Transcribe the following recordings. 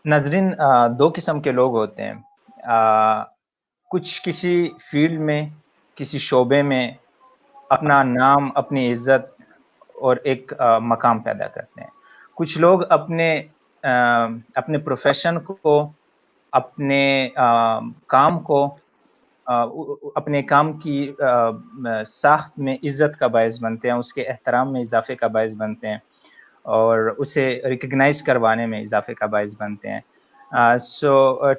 ناظرین، دو قسم کے لوگ ہوتے ہیں. کچھ کسی فیلڈ میں، کسی شعبے میں اپنا نام، اپنی عزت اور ایک مقام پیدا کرتے ہیں. کچھ لوگ اپنے پروفیشن کو، اپنے کام کو، اپنے کام کی ساخت میں عزت کا باعث بنتے ہیں، اس کے احترام میں اضافے کا باعث بنتے ہیں اور اسے ریکگنائز کروانے میں اضافے کا باعث بنتے ہیں. So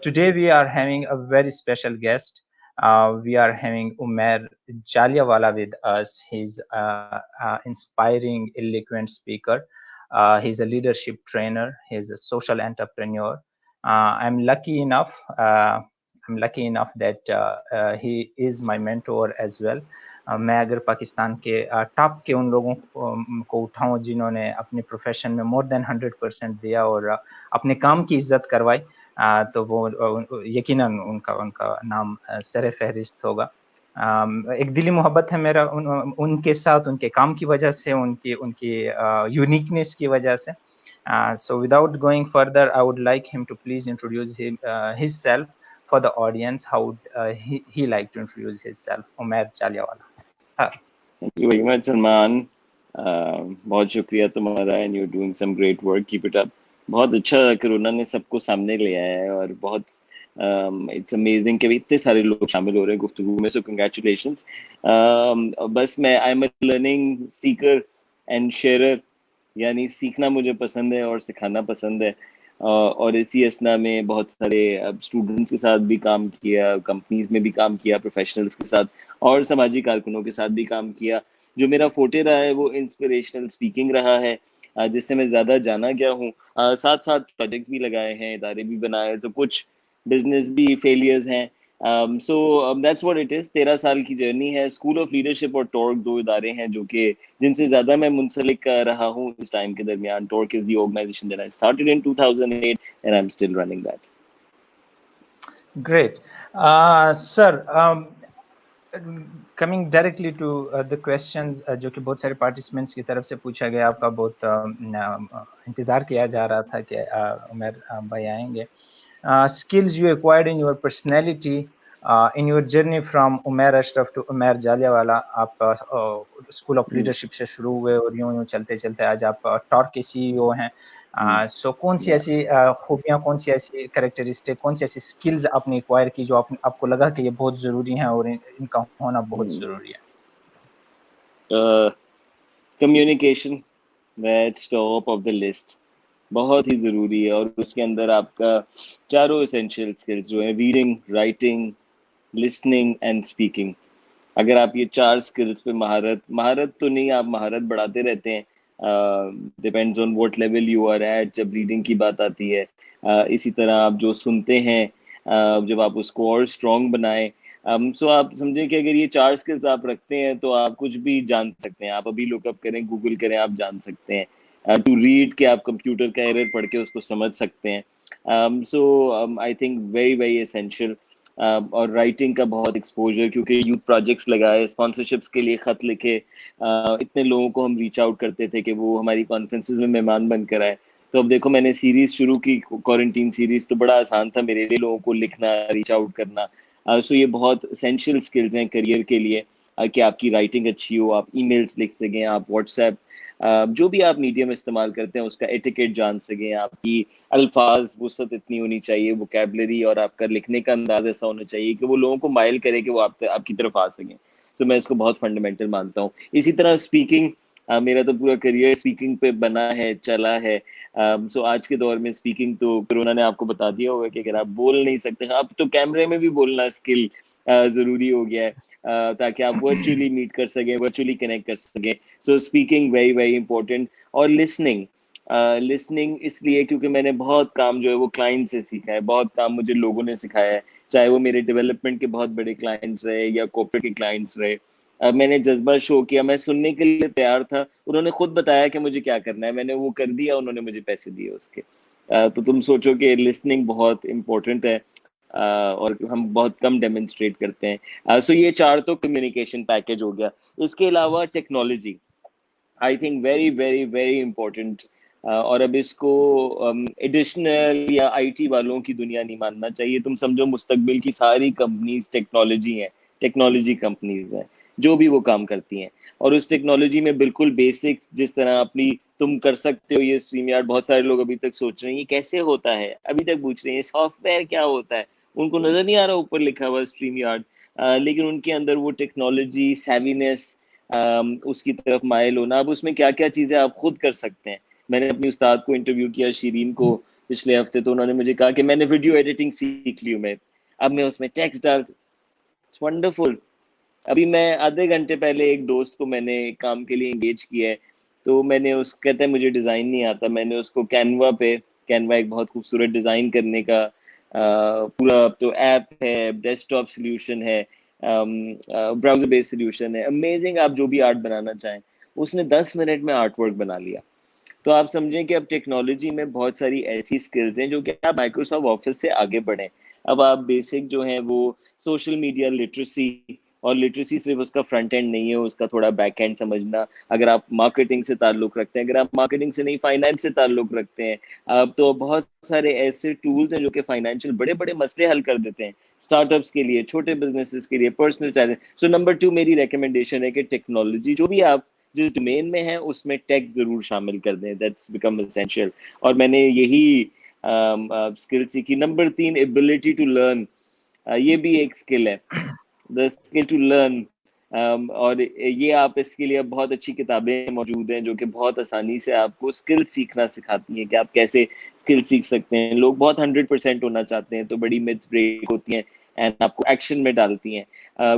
today we are having a very special guest. We are having Umair Jaliawala with us. He's inspiring, eloquent speaker. He's a leadership trainer. He's a social entrepreneur. I'm lucky enough that he is my mentor as well. میں اگر پاکستان کے top کے ان لوگوں کو اٹھاؤں جنہوں نے اپنے پروفیشن میں مور دین 100% دیا اور اپنے کام کی عزت کروائی، تو وہ یقیناً ان کا نام سر فہرست ہوگا. ایک دلی محبت ہے میرا ان کے ساتھ، ان کے کام کی وجہ سے، ان کی یونیکنیس کی وجہ سے. So without going further, I would like him to please introduce himself for the audience. How would he like to introduce himself? Umair Jaliawala. Thank you very much, Salman. بہت شکریہ تمہارا, and you're doing some great work. Keep it up. بہت اچھا corona نے سب کو سامنے لے آیا ہے اور بہت اٹس امیزنگ کہ اتنے سارے لوگ شامل ہو رہے ہیں گفتگو میں, سو کنگریچولیشنس. بس میں I am a learning seeker and sharer, یعنی سیکھنا مجھے پسند ہے اور سکھانا پسند ہے, اور اسی اسنا میں بہت سارے اسٹوڈنٹس کے ساتھ بھی کام کیا, کمپنیز میں بھی کام کیا, پروفیشنلس کے ساتھ اور سماجی کارکنوں کے ساتھ بھی کام کیا. جو میرا فوٹے رہا ہے وہ انسپریشنل اسپیکنگ رہا ہے, جس سے میں زیادہ جانا گیا ہوں. ساتھ ساتھ پروجیکٹس بھی لگائے ہیں, ادارے بھی بنائے, تو کچھ بزنس بھی فیلیئرز ہیں. So that's what it is. 13 سال کی جرنی ہے. اسکول آف لیڈرشپ اور ٹورک 2 ادارے ہیں جو کہ جن سے زیادہ میں منسلک رہا ہوں اس ٹائم کے درمیان. Torque is the organization that I started in 2008 and I'm still running that. Great. Sir, coming directly to the questions جو کہ بہت سارے پارٹیسپینٹس کی طرف سے پوچھا گیا, آپ کا بہت انتظار کیا جا رہا تھا کہ عمیر بھائی آئیں گے. Skills you acquired in your personality in your journey from Umair Ashraf to Umair Jaliawala. آپ اسکول آف لیڈرشپ سے شروع ہوئے اور یوں چلتے چلتے آج آپ ٹورک کے CEO ہیں. سو کون سی ایسی خوبیاں, کون سی ایسی کریکٹرسٹک, کون سی ایسی اسکلز آپ نے ایکوائر کی جو آپ کو لگا کہ یہ بہت ضروری ہیں اور ان کا ہونا بہت ضروری ہے؟ Communication, that's top of the list, بہت ہی ضروری ہے. اور اس کے اندر آپ کا چاروں اسینشیل اسکلز جو ہیں, reading, writing, listening and speaking. اگر آپ یہ 4 اسکلس پہ مہارت تو نہیں, آپ مہارت بڑھاتے رہتے ہیں, depends on what level you are at. جب ریڈنگ کی بات آتی ہے, اسی طرح آپ جو سنتے ہیں, جب آپ اس کو اور اسٹرانگ بنائیں. سو آپ سمجھیں کہ اگر یہ 4 اسکلس آپ رکھتے ہیں تو آپ کچھ بھی جان سکتے ہیں. آپ ابھی لک اپ کریں, گوگل کریں, آپ جان سکتے ہیں. ٹو ریڈ کہ آپ کمپیوٹر کا ایرر پڑھ کے اس کو سمجھ سکتے ہیں. So I think very very essential. اور رائٹنگ کا بہت ایکسپوجر, کیونکہ یوتھ پروجیکٹس لگائے, اسپانسرشپس کے لیے خط لکھے, اتنے لوگوں کو ہم ریچ آؤٹ کرتے تھے کہ وہ ہماری کانفرنسز میں مہمان بن کر آئے. تو اب دیکھو میں نے سیریز شروع کی, کوارنٹین سیریز, تو بڑا آسان تھا میرے لیے لوگوں کو لکھنا, ریچ آؤٹ کرنا. سو یہ بہت اسینشیل اسکلز ہیں کریئر کے لیے, کہ آپ کی رائٹنگ اچھی ہو, آپ ای میلس لکھ سکیں, آپ واٹس ایپ جو بھی آپ میڈیم استعمال کرتے ہیں اس کا ایٹیکیٹ جان سکیں, آپ کی الفاظ وسعت اتنی ہونی چاہیے, ووکیبلری, اور آپ کا لکھنے کا انداز ایسا ہونا چاہیے کہ وہ لوگوں کو مائل کرے کہ وہ آپ کی طرف آ سکیں. تو میں اس کو بہت فنڈامنٹل مانتا ہوں. اسی طرح اسپیکنگ, میرا تو پورا کریئر اسپیکنگ پہ بنا ہے, چلا ہے. سو آج کے دور میں اسپیکنگ تو کرونا نے آپ کو بتا دیا ہوگا کہ اگر آپ بول نہیں سکتے, اب تو کیمرے میں بھی بولنا اسکل ضروری ہو گیا ہے, تاکہ آپ ورچولی میٹ کر سکیں, ورچولی کنیکٹ کر سکیں. سو اسپیکنگ ویری ویری امپورٹنٹ. اور لسننگ اس لیے کیونکہ میں نے بہت کام جو ہے وہ کلائنٹ سے سیکھا ہے, بہت کام مجھے لوگوں نے سکھایا ہے, چاہے وہ میرے ڈیولپمنٹ کے بہت بڑے کلائنٹس رہے یا کارپوریٹ کے کلائنٹس رہے. میں نے جذبہ شو کیا, میں سننے کے لیے تیار تھا, انہوں نے خود بتایا کہ مجھے کیا کرنا ہے, میں نے وہ کر دیا, انہوں نے مجھے پیسے دیے اس کے. تو تم سوچو کہ لسننگ بہت امپورٹنٹ ہے, اور ہم بہت کم ڈیمونسٹریٹ کرتے ہیں. سو یہ 4 تو کمیونیکیشن پیکیج ہو گیا. اس کے علاوہ ٹیکنالوجی, آئی think very very very important. اور اب اس کو ایڈیشنل یا آئی ٹی والوں کی دنیا نہیں ماننا چاہیے. تم سمجھو مستقبل کی ساری کمپنیز ٹیکنالوجی کمپنیز ہیں جو بھی وہ کام کرتی ہیں, اور اس ٹیکنالوجی میں بالکل بیسک جس طرح اپنی تم کر سکتے ہو یہ اسٹریم یارڈ, بہت سارے لوگ ابھی تک سوچ رہے ہیں یہ کیسے ہوتا ہے, ابھی تک پوچھ رہے ہیں سافٹ ویئر کیا ہوتا ہے, ان کو نظر نہیں آ رہا اوپر لکھا ہوا اسٹریم یارڈ, لیکن ان کے اندر وہ ٹیکنالوجی سیوینس, اس کی طرف مائل ہونا. اب اس میں کیا کیا چیزیں آپ خود کر سکتے ہیں. میں نے اپنی استاد کو انٹرویو کیا, شیرین کو, پچھلے ہفتے, تو انہوں نے مجھے کہا کہ میں نے ویڈیو ایڈیٹنگ سیکھ لی ہوں, اب میں اس میں ٹیکسٹ ڈال, ونڈرفل. ابھی میں آدھے گھنٹے پہلے ایک دوست کو میں نے کام کے لیے انگیج کیا ہے, تو میں نے اس کہتا ہے مجھے ڈیزائن نہیں آتا, میں نے اس کو کینوا ایک بہت خوبصورت ڈیزائن کرنے کا پورا تو ایپ ہے, ڈیسک ٹاپ سلیوشن ہے, براؤزر بیس سلیوشن ہے, امیزنگ, آپ جو بھی آرٹ بنانا چاہیں. اس نے 10 منٹ میں آرٹ ورک بنا لیا. تو آپ سمجھیں کہ اب ٹیکنالوجی میں بہت ساری ایسی اسکلز ہیں جو کہ آپ مائکروسافٹ آفس سے آگے بڑھیں. اب آپ بیسک جو ہیں وہ سوشل میڈیا لٹریسی, اور لٹریسی صرف اس کا فرنٹ اینڈ نہیں ہے, اس کا تھوڑا بیک اینڈ سمجھنا. اگر آپ مارکیٹنگ سے تعلق رکھتے ہیں, اگر آپ مارکیٹنگ سے نہیں فائنانس سے تعلق رکھتے ہیں, تو بہت سارے ایسے ٹولز ہیں جو کہ فائنینشیل بڑے بڑے مسئلے حل کر دیتے ہیں, اسٹارٹ اپس کے لیے, چھوٹے بزنسز کے لیے, پرسنل چیلنج. سو نمبر 2 میری ریکمنڈیشن ہے کہ ٹیکنالوجی جو بھی آپ جس ڈومین میں ہیں اس میں ٹیک ضرور شامل کر دیں, دیٹس بیکم اسینشیل. اور میں نے یہی اسکل سیکھی. نمبر 3 ایبلٹی ٹو لرن, یہ بھی ایک اسکل ہے, دا اسکل ٹو لرن. اور یہ آپ اس کے لیے بہت اچھی کتابیں موجود ہیں جو کہ بہت آسانی سے آپ کو اسکل سیکھنا سکھاتی ہیں کہ آپ کیسے اسکل سیکھ سکتے ہیں. لوگ بہت 100% ہونا چاہتے ہیں, تو بڑی متس بریک ہوتی ہیں اینڈ آپ کو ایکشن میں ڈالتی ہیں,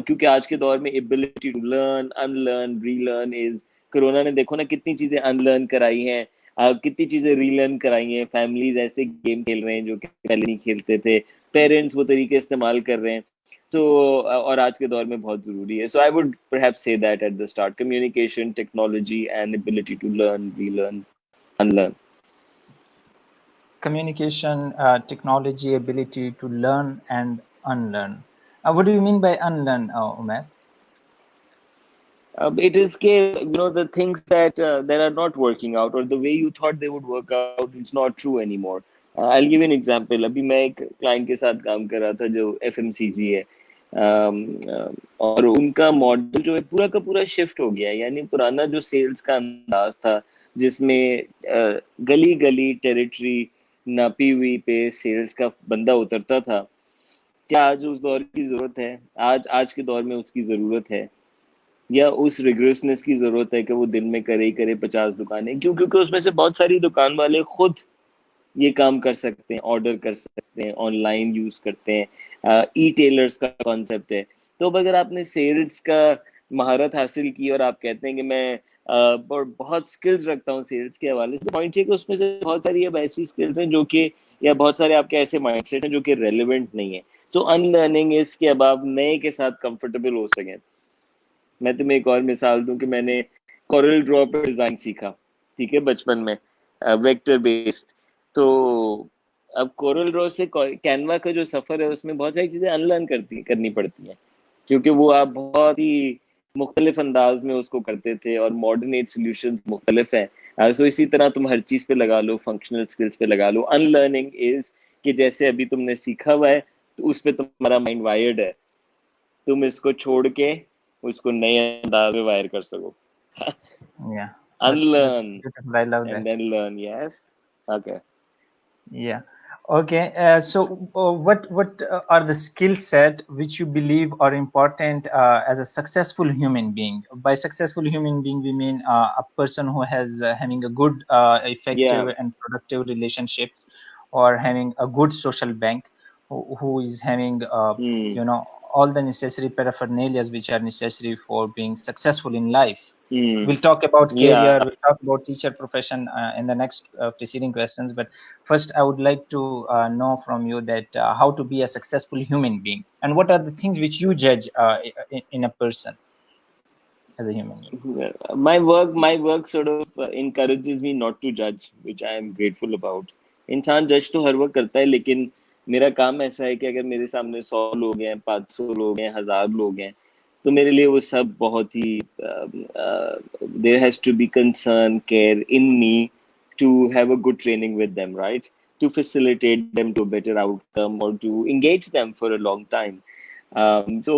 کیونکہ آج کے دور میں ability to learn, unlearn, relearn is, corona نے دیکھو نا کتنی چیزیں ان لرن کرائی ہیں, کتنی چیزیں ری لرن کرائی ہیں. فیملیز ایسے گیم کھیل رہے ہیں جو کہ پہلے نہیں کھیلتے تھے, پیرنٹس وہ طریقے استعمال کر رہے ہیں. تو اور آج کے دور میں بہت ضروری ہے. So I would perhaps say that at the start, communication, technology and ability to learn, relearn, unlearn. Communication, technology, ability to learn and unlearn. What do you mean by unlearn, Umair? It is the things that are not working out, or the way you thought they would work out, it's not true anymore. I'll give you an example. ابھی میں ایک client کے ساتھ کام کر رہا تھا جو FMCG ہے, اور ان کا ماڈل جو ہے پورا کا پورا شفٹ ہو گیا. یعنی پرانا جو سیلز کا انداز تھا جس میں گلی گلی ٹیریٹری ناپی ہوئی پہ سیلز کا بندہ اترتا تھا, کیا آج اس دور کی ضرورت ہے؟ آج کے دور میں اس کی ضرورت ہے, یا اس ریگریسنس کی ضرورت ہے کہ وہ دن میں کرے ہی کرے 50 دکانیں؟ کیونکہ اس میں سے بہت ساری دکان والے خود یہ کام کر سکتے ہیں, آرڈر کر سکتے ہیں, آن لائن یوز کرتے ہیں, ای ٹیلرز کا کانسیپٹ ہے. تو اب اگر آپ نے سیلز کا مہارت حاصل کی اور آپ کہتے ہیں کہ میں بہت سکلز رکھتا ہوں سیلز کے حوالے سے, پوائنٹ ہے کہ اس میں سے بہت ساری اب ایسی سکلز ہیں جو کہ, یا بہت سارے آپ کے ایسے مائنڈ سیٹ ہیں جو کہ ریلیونٹ نہیں ہے. سو ان لرننگ اس کے اب آپ نئے کے ساتھ کمفرٹیبل ہو سکیں. میں تمہیں ایک اور مثال دوں کہ میں نے کورل ڈرا پہ ڈیزائن سیکھا, ٹھیک ہے, بچپن میں, ویکٹر بیسڈ. تو اب کورل ڈرا سے کینوا کا جو سفر ہے اس میں بہت ساری چیزیں ان لرن کرنی پڑتی ہیں, کیونکہ وہ آپ بہت ہی مختلف انداز میں اس کو کرتے تھے, اور ماڈرن ایج سولوشن مختلف ہیں. سو اسی طرح تم ہر چیز پہ لگا لو, فنکشنل اسکلس پہ لگا لو. ان لرننگ از کہ جیسے ابھی تم نے سیکھا ہوا ہے تو اس پہ تمہارا مائنڈ وائرڈ ہے, تم اس کو چھوڑ کے اس کو نئے انداز میں وائر کر سکو. Yeah, that's Unlearn beautiful. I love and that. then learn. Yes. Okay. Yeah. Okay. So, what are the skill set which you believe are important as a successful human being? By successful human being, we mean a person who has having a good, effective, Yeah. and productive relationships, or having a good social bank, who is having, Hmm. all the necessary paraphernalia which are necessary for being successful in life. Hmm. We'll talk about career, Yeah. we'll talk about teacher profession in the next preceding questions. But first, I would like to know from you that how to be a successful human being, and what are the things which you judge in a person as a human being. My work sort of encourages me not to judge, which I am grateful about. انسان جج تو ہر وقت کرتا ہے, لیکن میرا کام ایسا ہے کہ اگر میرے سامنے 100 لوگ ہیں, 500 لوگ ہیں, 1000 لوگ ہیں, تو میرے لیے وہ سب بہت ہی there has to be concern, care in me to have a good training with them, right? To facilitate them to a better outcome or to engage them for a long time. So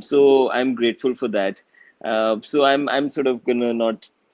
So I'm grateful for that. So I'm sort of gonna not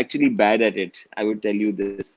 actually bad at it. I would tell you this.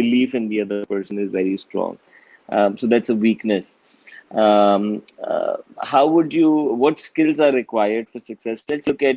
belief in the other person is very strong. So that's a weakness. How would you, what skills are required for success? Let's look at,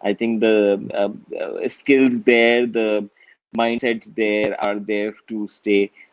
I think the skills there, the mindsets there are there to stay.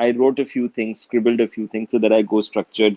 I wrote a few things, scribbled a few things so that I go structured.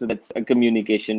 So that's a communication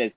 test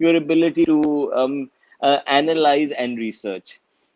your ability to analyze and research.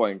point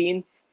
3,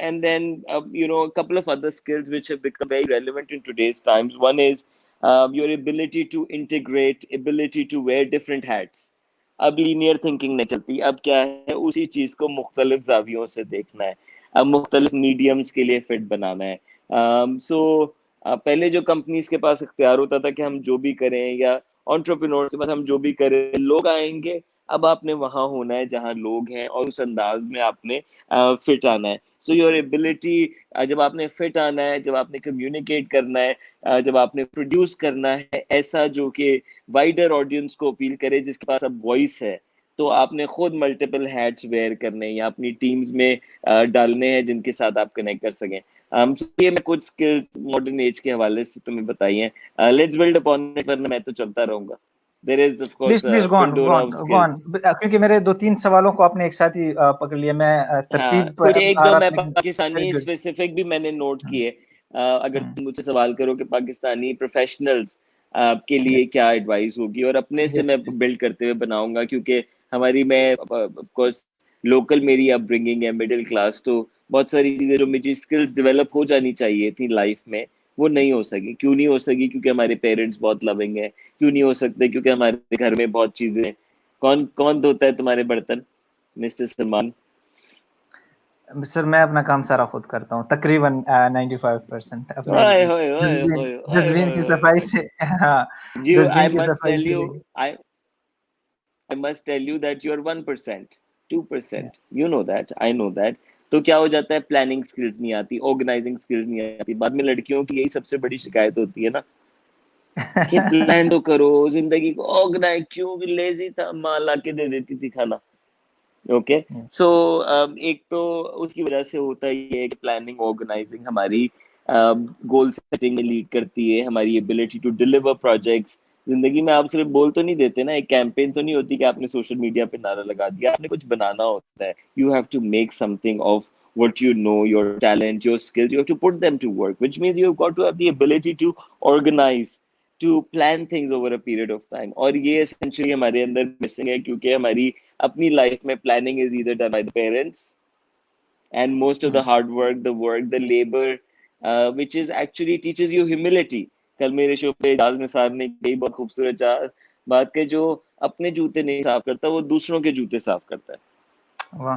And then a couple of other skills which have become very relevant in today's times. One is your ability to integrate, ability to wear different hats. اب linear thinking نہیں چلتی, اب کیا ہے اسی چیز کو مختلف زاویوں سے دیکھنا ہے, اب مختلف میڈیمز کے لیے فٹ بنانا ہے. پہلے جو کمپنیز کے پاس اختیار ہوتا تھا کہ ہم جو بھی کریں, یا انٹرپرینور کے پاس ہم جو بھی کریں, لوگ آئیں گے, اب آپ نے وہاں ہونا ہے جہاں لوگ ہیں, اور اس انداز میں آپ نے فٹ آنا ہے. سو یور ایبلٹی, جب آپ نے فٹ آنا ہے, جب آپ نے کمیونیکیٹ کرنا ہے, جب آپ نے پروڈیوس کرنا ہے ایسا جو کہ وائڈر آڈینس کو اپیل کرے, جس کے پاس اب وائس ہے, تو آپ نے خود ملٹیپل ہیٹس ویئر کرنے یا اپنی ٹیمز میں ڈالنے ہیں جن کے ساتھ آپ کنیکٹ کر سکیں. یہ میں کچھ اسکلز ماڈرن ایج کے حوالے سے تمہیں بتائی ہیں. لیٹس بلڈ اپون اٹ, ورنہ میں تو چلتا رہوں گا. There is of course please go on go Pandora on of go skills. آن, کیونکہ میرے 2-3 سوالوں کو آپ نے ایک ساتھ ہی پکڑ لیا. میں ہاں, ترتیب کچھ ایک آ دو رہا میں تھا لیکن پاکستانی ویری گڈ. اسپیسیفک بھی میں نے نوٹ کیے. اگر تم مجھ سے سوال کرو کہ پاکستانی پروفیشنلز کے لیے کیا ایڈوائز ہوگی, اور اپنے سے یس میں پلیز. بلڈ کرتے ہوئے بناؤں گا, کیونکہ ہماری, میں آف کورس لوکل میری اپ برنگنگ ہے, مڈل کلاس, تو بہت ساری چیزیں جو مجھے اسکلز ڈیولپ ہو جانی چاہیے تھی لائف میں, وہ نہیں ہو سکی. کیوں نہیں ہو سکی؟ کیونکہ ہمارے پیرنٹس بہت لونگ ہیں. کیوں نہیں ہو سکتے؟ کیونکہ ہمارے گھر میں بہت چیزیں ہیں. کون کون دھوتا ہے تمہارے برتن, مسٹر سلمان؟ سر میں اپنا کام سارا خود کرتا ہوں تقریباً 95% اپنے اوئے ہوئے ہوئے ہوئے ہوئے ڈسٹ بین کی ہوئے صفائی ہوئے. سے. ہاں, You, ڈسٹ I بین کی must صفائی tell سے you, لے کے. I must tell you that you are 1%, 2%. You know that, I know that. تو کیا ہو جاتا ہے, پلاننگ سکلز نہیں آتی, آرگنائزنگ سکلز نہیں آتی. بعد میں لڑکیوں کی یہی سب سے بڑی شکایت ہوتی ہے نا, کہ پلان تو کرو زندگی کو, آرگنائز کیوں, لیزی تھا, ماں لا کے دے دیتی تھی کھانا. اوکے, سو ایک تو اس کی وجہ سے ہوتا ہی ہے کہ پلاننگ, آرگنائزنگ ہماری گول سیٹنگ میں لیڈ کرتی ہے, ہماری ایبلٹی ٹو ڈیلیور پروجیکٹس. زندگی میں آپ صرف بول تو نہیں دیتے نا, ایک کیمپین تو نہیں ہوتی کہ آپ نے سوشل میڈیا پہ نعرہ لگا دیا, آپ نے کچھ بنانا ہوتا ہے. You have to make something of what you know, your talent, your skills. You have to put them to work, which means you've got to have the ability to organize, to plan things over a period of time. اور یہ essentially ہمارے اندر missing ہے, کیونکہ ہماری اپنی life میں planning is either done by the parents, and most of the hard work, the work, the labor, which is actually teaches you humility. کل میرے شو پہ اجاز نثار نے کئی بہت خوبصورت بات کہ جو اپنے جوتے نہیں صاف کرتا, وہ دوسروں کے جوتے صاف کرتا ہے. واہ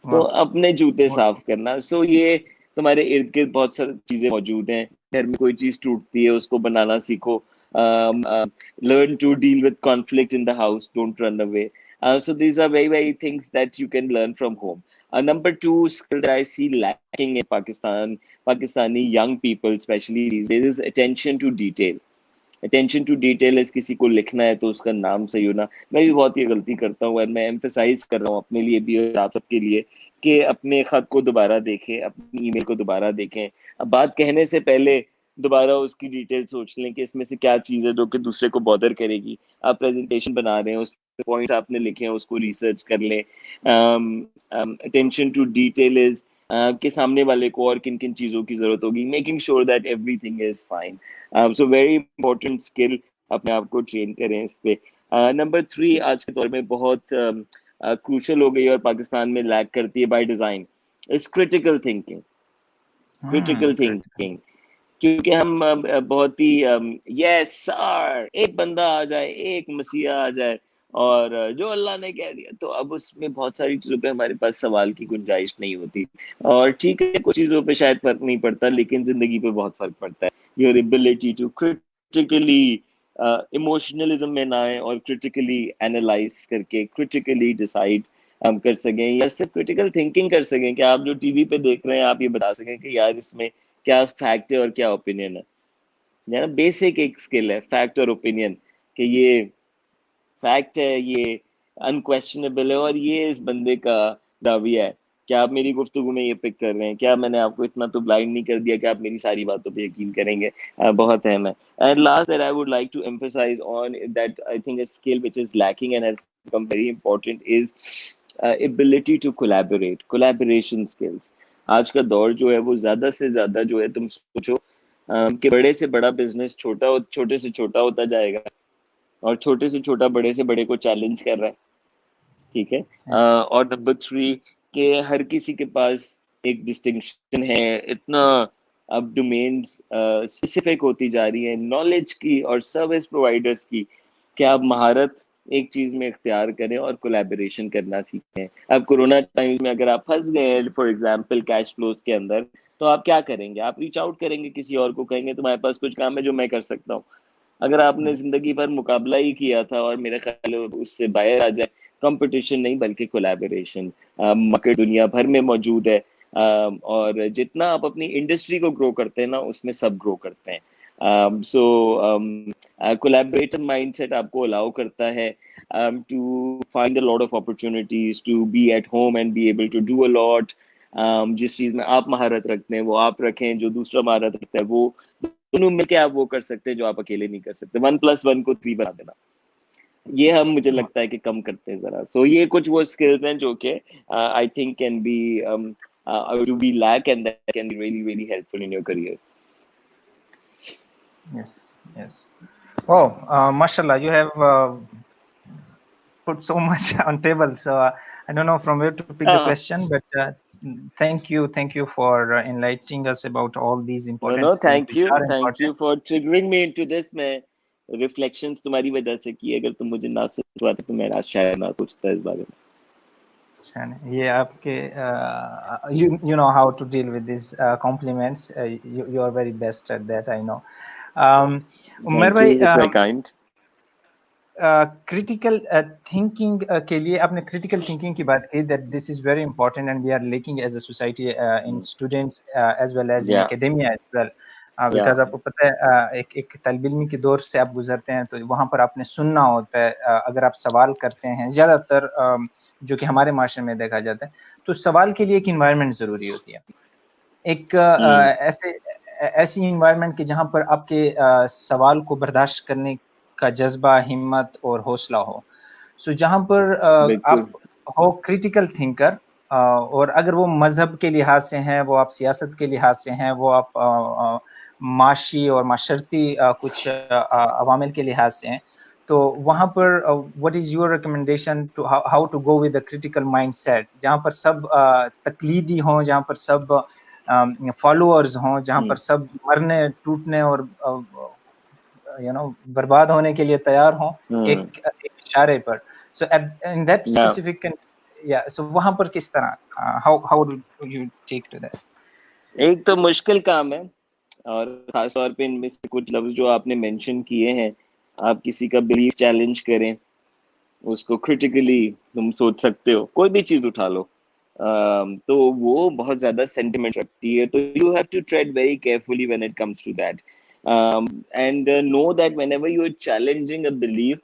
تو واہ. اپنے جوتے صاف کرنا. سو یہ تمہارے ارد گرد بہت ساری چیزیں موجود ہیں. گھر میں کوئی چیز ٹوٹتی ہے, اس کو بنانا سیکھو. Learn to deal with conflict in the house, don't run away. So these are very, very things that you can learn from home. Number two skill that I see lacking in Pakistani young people, especially these days, is attention to detail. Attention to detail ہے, کسی کو لکھنا ہے تو اس کا نام صحیح ہونا. میں بھی بہت یہ غلطی کرتا ہوں, اور میں ایمفسائز کر رہا ہوں اپنے لیے بھی اور آپ سب کے لیے, کہ اپنے خط کو دوبارہ دیکھیں, اپنی ای میل کو دوبارہ دیکھیں. اب بات کہنے سے پہلے دوبارہ اس کی ڈیٹیل سوچ لیں کہ اس میں سے کیا چیز ہے جو کہ دوسرے کو بادر کرے گی. آپ پریزنٹیشن بنا رہے ہیں, اس پوائنٹس آپ نے لکھے ہیں, اس کو ریسرچ کر لیں. اٹینشن ٹو ڈیٹیل از کہ سامنے والے کو اور کن کن چیزوں کی ضرورت ہوگی, making sure that everything is fine. So very important skill, اپنے آپ کو ٹرین کریں اس پہ. نمبر 3 آج کے دور میں بہت کروشل ہو گئی اور پاکستان میں لیک کرتی ہے by design, is critical thinking. Critical thinking, کیونکہ ہم بہت ہی یس سر, ایک بندہ آ جائے, ایک مسیحا آ جائے, اور جو اللہ نے کہہ دیا, تو اب اس میں بہت ساری چیزوں پہ ہمارے پاس سوال کی گنجائش نہیں ہوتی. اور ٹھیک ہے, کچھ چیزوں پہ شاید فرق نہیں پڑتا, لیکن زندگی پہ بہت فرق پڑتا ہے. Your ability to critically emotionalism میں نہ آئے, اور critically analyze کر کے critically decide ہم کر سکیں, یا صرف critical thinking کر سکیں کہ آپ جو ٹی وی پہ دیکھ رہے ہیں آپ یہ بتا سکیں کہ یار اس میں کیا فیکٹ ہے اور کیا اوپینین ہے. بیسک ایک اسکل ہے فیکٹ اور اوپینین, کہ یہ فیکٹ ہے, یہ انکویسچنیبل ہے, اور یہ اس بندے کا دعویٰ ہے. کیا آپ میری گفتگو میں یہ پک کر رہے ہیں؟ کیا میں نے آپ کو اتنا تو بلائنڈ نہیں کر دیا کہ آپ میری ساری باتوں پہ یقین کریں گے؟ بہت اہم ہے. And last that I would like to emphasize on, that I think a skill which is lacking and has become very important is ability to collaborate, collaboration skills. آج کا دور جو ہے وہ زیادہ سے زیادہ جو ہے, تم سوچو کہ بڑے سے بڑا بزنس چھوٹے سے چھوٹا ہوتا جائے گا, اور چھوٹے سے چھوٹا بڑے سے بڑے کو چیلنج کر رہا ہے. ٹھیک ہے. اور نمبر 3 کہ ہر کسی کے پاس ایک ڈسٹنکشن ہے, اتنا اب ڈومینس اسپیسیفک ہوتی جا رہی ہیں نالج کی اور سروس پرووائڈرس کی, کہ آپ مہارت ایک چیز میں اختیار کریں اور کولیبوریشن کرنا سیکھیں. اب کورونا ٹائم میں اگر آپ پھنس گئے ہیں فار ایگزامپل کیش فلوز کے اندر, تو آپ کیا کریں گے؟ آپ ریچ آؤٹ کریں گے کسی اور کو, کہیں گے تمہارے پاس کچھ کام ہے جو میں کر سکتا ہوں. اگر آپ نے زندگی بھر مقابلہ ہی کیا تھا اور میرے خیال ہے اس سے باہر آ جائے, کمپٹیشن نہیں بلکہ کولیبوریشن مارکیٹ دنیا بھر میں موجود ہے, اور جتنا آپ اپنی انڈسٹری کو گرو کرتے ہیں نا اس میں سب گرو کرتے ہیں. سو کولیبریٹر مائنڈ سیٹ آپ کو الاؤ کرتا ہے to find a lot of opportunities, to be at home and be able to do a lot. جس چیز میں آپ مہارت رکھتے ہیں وہ آپ رکھیں, جو دوسرا مہارت رکھتا ہے وہ دونوں مل کے آپ وہ کر سکتے ہیں جو آپ اکیلے نہیں کر سکتے. 1+1 کو 3 بنا دینا, یہ ہم مجھے لگتا ہے کہ کم کرتے ہیں ذرا. سو یہ کچھ وہ اسکلز ہیں جو کہ I think can be to be lack and that can be really really helpful in your career. Yes. Oh, mashallah, you have put so much on table. So I don't know from where to pick the question, but thank you for enlightening us about all these important No, skills which are thank you important. for triggering me into this. میں reflections تمہاری وجہ سے کی, اگر تم مجھے نہ سوچواتے تو میں شاید نہ سوچتا اس بارے میں. یہ آپ کے you know how to deal with these compliments. You are very best at that, I know. Umar Thank you, بھائی, it's very kind. Critical thinking کے لیے آپ نے کریٹیکل تھنکنگ کی بات کی, that this is very important and we are lacking as a society in students as well as in Yeah, academia as well, yeah. Because آپ کو پتہ ہے ایک طالب علمی کے دور سے آپ گزرتے ہیں تو وہاں پر آپ نے سننا ہوتا ہے. اگر آپ سوال کرتے ہیں, زیادہ تر جو کہ ہمارے معاشرے میں دیکھا جاتا ہے, تو سوال کے لیے ایک انوائرمنٹ ضروری ہوتی ہے, ایک ایسی انوائرمنٹ کہ جہاں پر آپ کے سوال کو برداشت کرنے کا جذبہ, ہمت اور حوصلہ ہو. سو جہاں پر بالکل. آپ ہو کریٹیکل تھنکر, اور اگر وہ مذہب کے لحاظ سے ہیں, وہ آپ سیاست کے لحاظ سے ہیں, وہ آپ معاشی اور معاشرتی کچھ عوامل کے لحاظ سے ہیں, تو وہاں پر what is your recommendation to how to go with the critical mindset, جہاں پر سب تقلیدی ہوں, جہاں پر سب فالوورز ہوں, جہاں پر سب مرنے ٹوٹنے اور برباد ہونے کے لیے تیار ہوں ایک اشارے پر. سو in that Yeah. specific so وہاں پر کس طرح how do you take to this? ایک تو مشکل کام ہے, اور خاص طور پہ ان میں سے کچھ لفظ جو آپ نے مینشن کیے ہیں, آپ کسی کا بلیف چیلنج کریں, اس کو کریٹیکلی تم سوچ سکتے ہو, کوئی بھی چیز اٹھا لو, تو وہ بہت زیادہ سینٹیمنٹ رکھتی ہے. تو you have to tread very carefully when it comes to that, and know that whenever you are challenging a belief,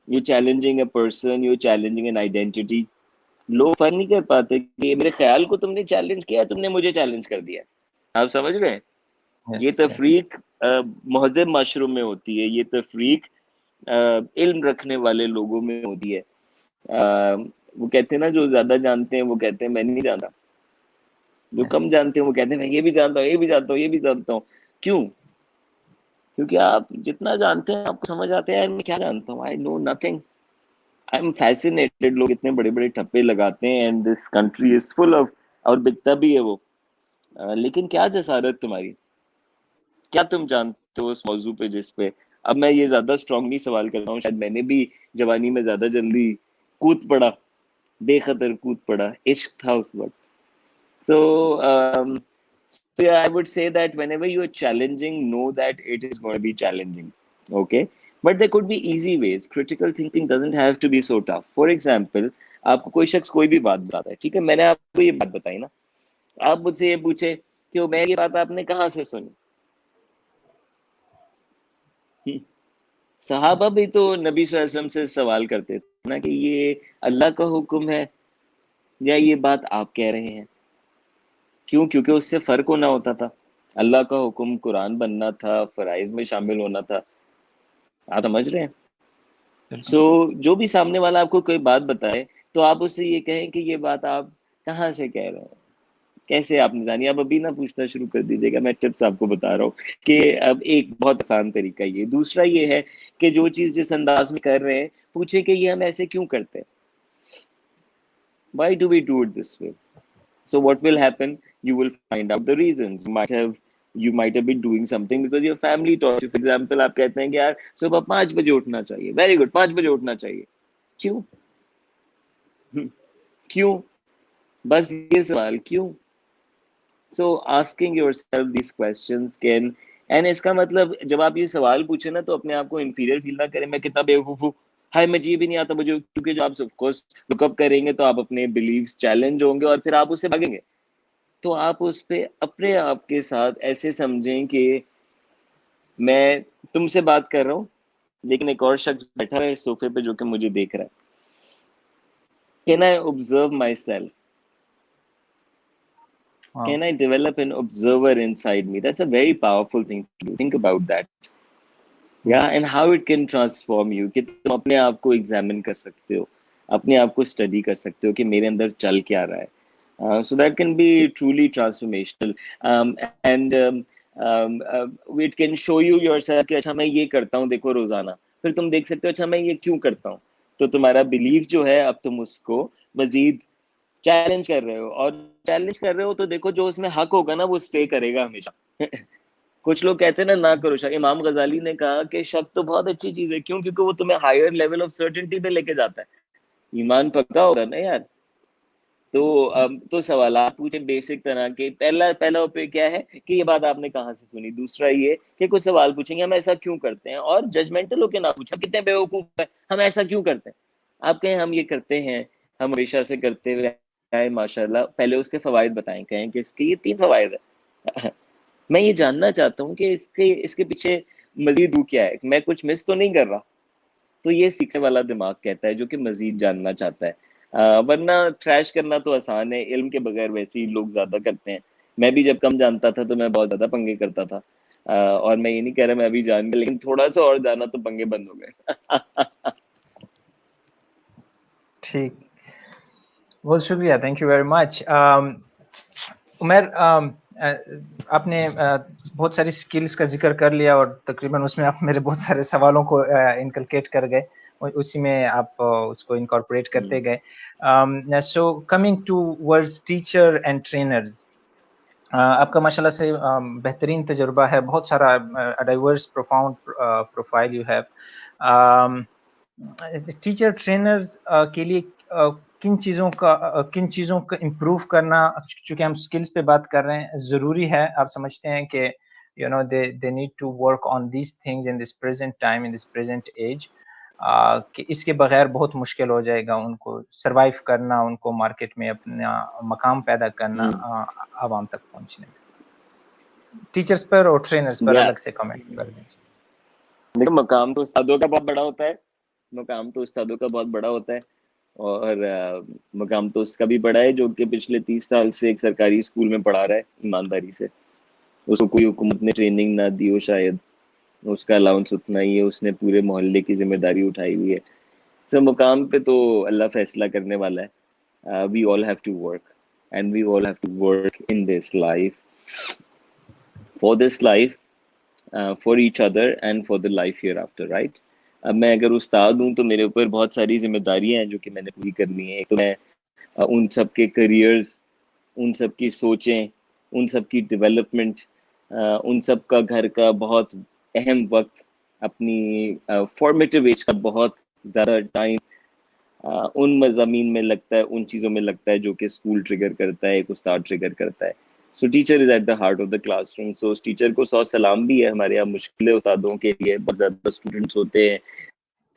you challenging a person, you challenging an identity, لوگ فرق نہیں کر پاتے کہ میرے خیال کو تم نے چیلنج کیا, تم نے مجھے چیلنج کر دیا. آپ سمجھ رہے ہیں؟ یہ تفریق مہذب معاشروں میں ہوتی ہے, یہ تفریق علم رکھنے والے لوگوں میں ہوتی ہے. وہ کہتے ہیں نا, جو زیادہ جانتے ہیں وہ کہتے ہیں میں نہیں جانتا, جو کم جانتے ہیں وہ کہتے ہیں میں یہ بھی جانتا ہوں, یہ بھی جانتا ہوں, یہ بھی جانتا ہوں. کیوں؟ کیونکہ آپ جتنا جانتے ہیں آپ کو سمجھ آتے ہیں میں کیا جانتا ہوں, I know nothing. I am fascinated. لوگ اتنے بڑے بڑے ٹھپے لگاتے ہیں, and this country is full of, اور بکتا بھی ہے وہ, لیکن کیا جسارت تمہاری, کیا تم جانتے ہو اس موضوع پہ جس پہ. اب میں یہ زیادہ اسٹرانگلی سوال کر رہا ہوں, شاید میں نے بھی جوانی میں زیادہ جلدی کود پڑا, بے خطر کود پڑا, عشق تھا اس وقت. So yeah, I would say that whenever you are challenging, know that it is going to be challenging. Okay, but there could be easy ways. Critical thinking doesn't have to be so tough. For example, آپ کو کوئی شخص کوئی بھی بات بتاتا ہے, ٹھیک ہے, میں نے آپ کو یہ بات بتائی نا, آپ مجھ سے یہ پوچھے کہ میں یہ بات آپ نے کہاں سے سنی. صحابہ بھی تو نبی صلی اللہ علیہ وسلم سے سوال کرتے تھے نا کہ یہ اللہ کا حکم ہے یا یہ بات آپ کہہ رہے ہیں. کیوں؟ کیونکہ اس سے فرق ہونا ہوتا تھا. اللہ کا حکم قرآن بننا تھا, فرائض میں شامل ہونا تھا. آپ سمجھ رہے ہیں؟ سو جو بھی سامنے والا آپ کو کوئی بات بتائے تو آپ اس سے یہ کہیں کہ یہ بات آپ کہاں سے کہہ رہے ہیں, کیسے آپ نے جانی. آپ ابھی نہ پوچھنا شروع کر دیجیے گا, میں ٹپس آپ کو بتا رہا ہوں کہ اب ایک بہت آسان طریقہ یہ. دوسرا یہ ہے کہ جو چیز جس انداز میں کر رہے ہیں پوچھیں کہ یہ ہم ایسے کیوں کرتے ہیں. Why do we do it this way? So what will happen? You will find out the reasons. You might have you might have been doing something because your family taught you. For example, آپ کہتے ہیں کہ یار صبح 5 بجے اٹھنا چاہیے. Very good, 5 بجے اٹھنا چاہیے. کیوں؟ کیوں؟ بس یہ سوال کیوں؟ So asking yourself these questions can, and اس کا مطلب جب آپ یہ سوال پوچھیں نا تو اپنے آپ کو انفیریئر فیل نہ کریں میں کتنا بیوقوف ہوں, ہائے مجھے یہ بھی نہیں آتا مجھے, کیونکہ جب آپ آف کورس لک اپ کریں گے تو آپ اپنے بلیفس چیلنج ہوں گے اور پھر آپ اس سے بھاگیں گے. تو آپ اس پہ اپنے آپ کے ساتھ ایسے سمجھیں کہ میں تم سے بات کر رہا ہوں لیکن ایک اور شخص بیٹھا ہے اس صوفے پہ جو کہ مجھے دیکھ رہا ہے. Can I observe myself? Wow. Can I develop an observer inside me? That's a very powerful thing to do. Think about that. Yeah, and how it can transform you. کہ تم اپنے آپ کو ایگزامن کر سکتے ہو, اپنے آپ کو اسٹڈی کر سکتے ہو کہ میرے اندر چل کیا رہا ہے. So that can be truly transformational. And it can show you yourself کہ اچھا میں یہ کرتا ہوں دیکھو روزانہ, پھر تم دیکھ سکتے ہو اچھا میں یہ کیوں کرتا ہوں. تو تمہارا بلیف جو ہے اب تم اس کو مزید چیلنج کر رہے ہو, اور چیلنج کر رہے ہو تو دیکھو جو اس میں حق ہوگا نا وہ اسٹے کرے گا ہمیشہ. کچھ لوگ کہتے ہیں نا نہ کرو شک. امام غزالی نے کہا کہ شک تو بہت اچھی چیز ہے, کیوں؟ کیونکہ وہ تمہیں ہائر لیول آف سرٹنٹی پہ لے کے جاتا ہے. ایمان پکا ہوگا نا یار. تو سوالات پوچھیں بیسک طرح کے. پہلا پہ کیا ہے کہ یہ بات آپ نے کہاں سے سنی. دوسرا یہ کہ کچھ سوال پوچھیں گے ہم ایسا کیوں کرتے ہیں, اور ججمنٹل ہو کے نہ پوچھیں کتنے بیوقوف ہیں ہم ایسا کیوں کرتے ہیں. آپ کہیں ہم یہ کرتے ہیں, ہم ہمیشہ سے کرتے ہوئے آئے ماشاء اللہ, پہلے اس کے فوائد بتائیں, کہیں کہ اس کے یہ 3 فوائد ہے. میں یہ جاننا چاہتا ہوں کہ اس کے پیچھے مزید وہ کیا ہے, میں کچھ مس تو نہیں کر رہا. تو یہ سیکھنے والا دماغ کہتا ہے جو کہ مزید جاننا چاہتا ہے. ورنہ ٹریش کرنا تو آسان ہے, علم کے بغیر ویسے ہی لوگ زیادہ کرتے ہیں. میں بھی جب کم جانتا تھا تو میں بہت زیادہ پنگے کرتا تھا, اور میں یہ نہیں کہہ رہا میں ابھی جان گیا, لیکن تھوڑا سا اور جانا تو پنگے بند ہو گئے. ٹھیک, بہت شکریہ, thank you very much. Umair, آپ نے بہت ساری اسکلس کا ذکر کر لیا اور تقریباً اس میں آپ میرے بہت سارے سوالوں کو انکلکیٹ کر گئے, اسی میں آپ اس کو انکارپوریٹ کرتے گئے. So coming towards teacher and trainers, آپ کا ماشاء اللہ سے بہترین تجربہ ہے, بہت سارا diverse profound profile you have. Teacher trainers کے لیے کن چیزوں کا امپروو کرنا, چونکہ ہم اسکلس پہ بات کر رہے ہیں, ضروری ہے؟ آپ سمجھتے ہیں کہ they need to work on these things in this present time, in this present age, کہ اس کے بغیر بہت مشکل ہو جائے گا ان کو سروائیو کرنا, ان کو مارکیٹ میں اپنا مقام پیدا کرنا, عوام تک پہنچنے میں. ٹیچرز پر اور ٹرینرز پر الگ سے کمنٹ کر دیجیے. دیکھو مقام تو استادوں کا بہت بڑا ہوتا ہے, مقام تو استادوں کا بہت بڑا ہوتا ہے, اور مقام تو اس کا بھی بڑا ہے جو کہ پچھلے 30 سال سے ایک سرکاری اسکول میں پڑھا رہا ہے ایمانداری سے. اس کو کوئی حکومت نے ٹریننگ نہ دی ہو شاید, اس کا الاؤنس اتنا ہی ہے, اس نے پورے محلے کی ذمہ داری اٹھائی ہوئی ہے. سب مقام پہ تو اللہ فیصلہ کرنے والا ہے. We all have to work, and we all have to work in this life, for this life, for each other and for the life hereafter, right. اب میں اگر استاد ہوں تو میرے اوپر بہت ساری ذمہ داریاں ہیں جو کہ میں نے پوری کرنی ہے. ایک تو میں ان سب کے کریئرز, ان سب کی سوچیں, ان سب کی ڈیولپمنٹ, ان سب کا گھر کا بہت اہم وقت, اپنی فارمیٹیو ایج کا بہت زیادہ ٹائم ان مضامین میں لگتا ہے, ان چیزوں میں لگتا ہے جو کہ اسکول ٹریگر کرتا ہے, ایک استاد ٹریگر کرتا ہے. So teacher is at the heart of the classroom. So اس ٹیچر کو 100 سلام بھی ہے. ہمارے یہاں مشکلیں استادوں کے لیے, بہت زیادہ اسٹوڈنٹس ہوتے ہیں,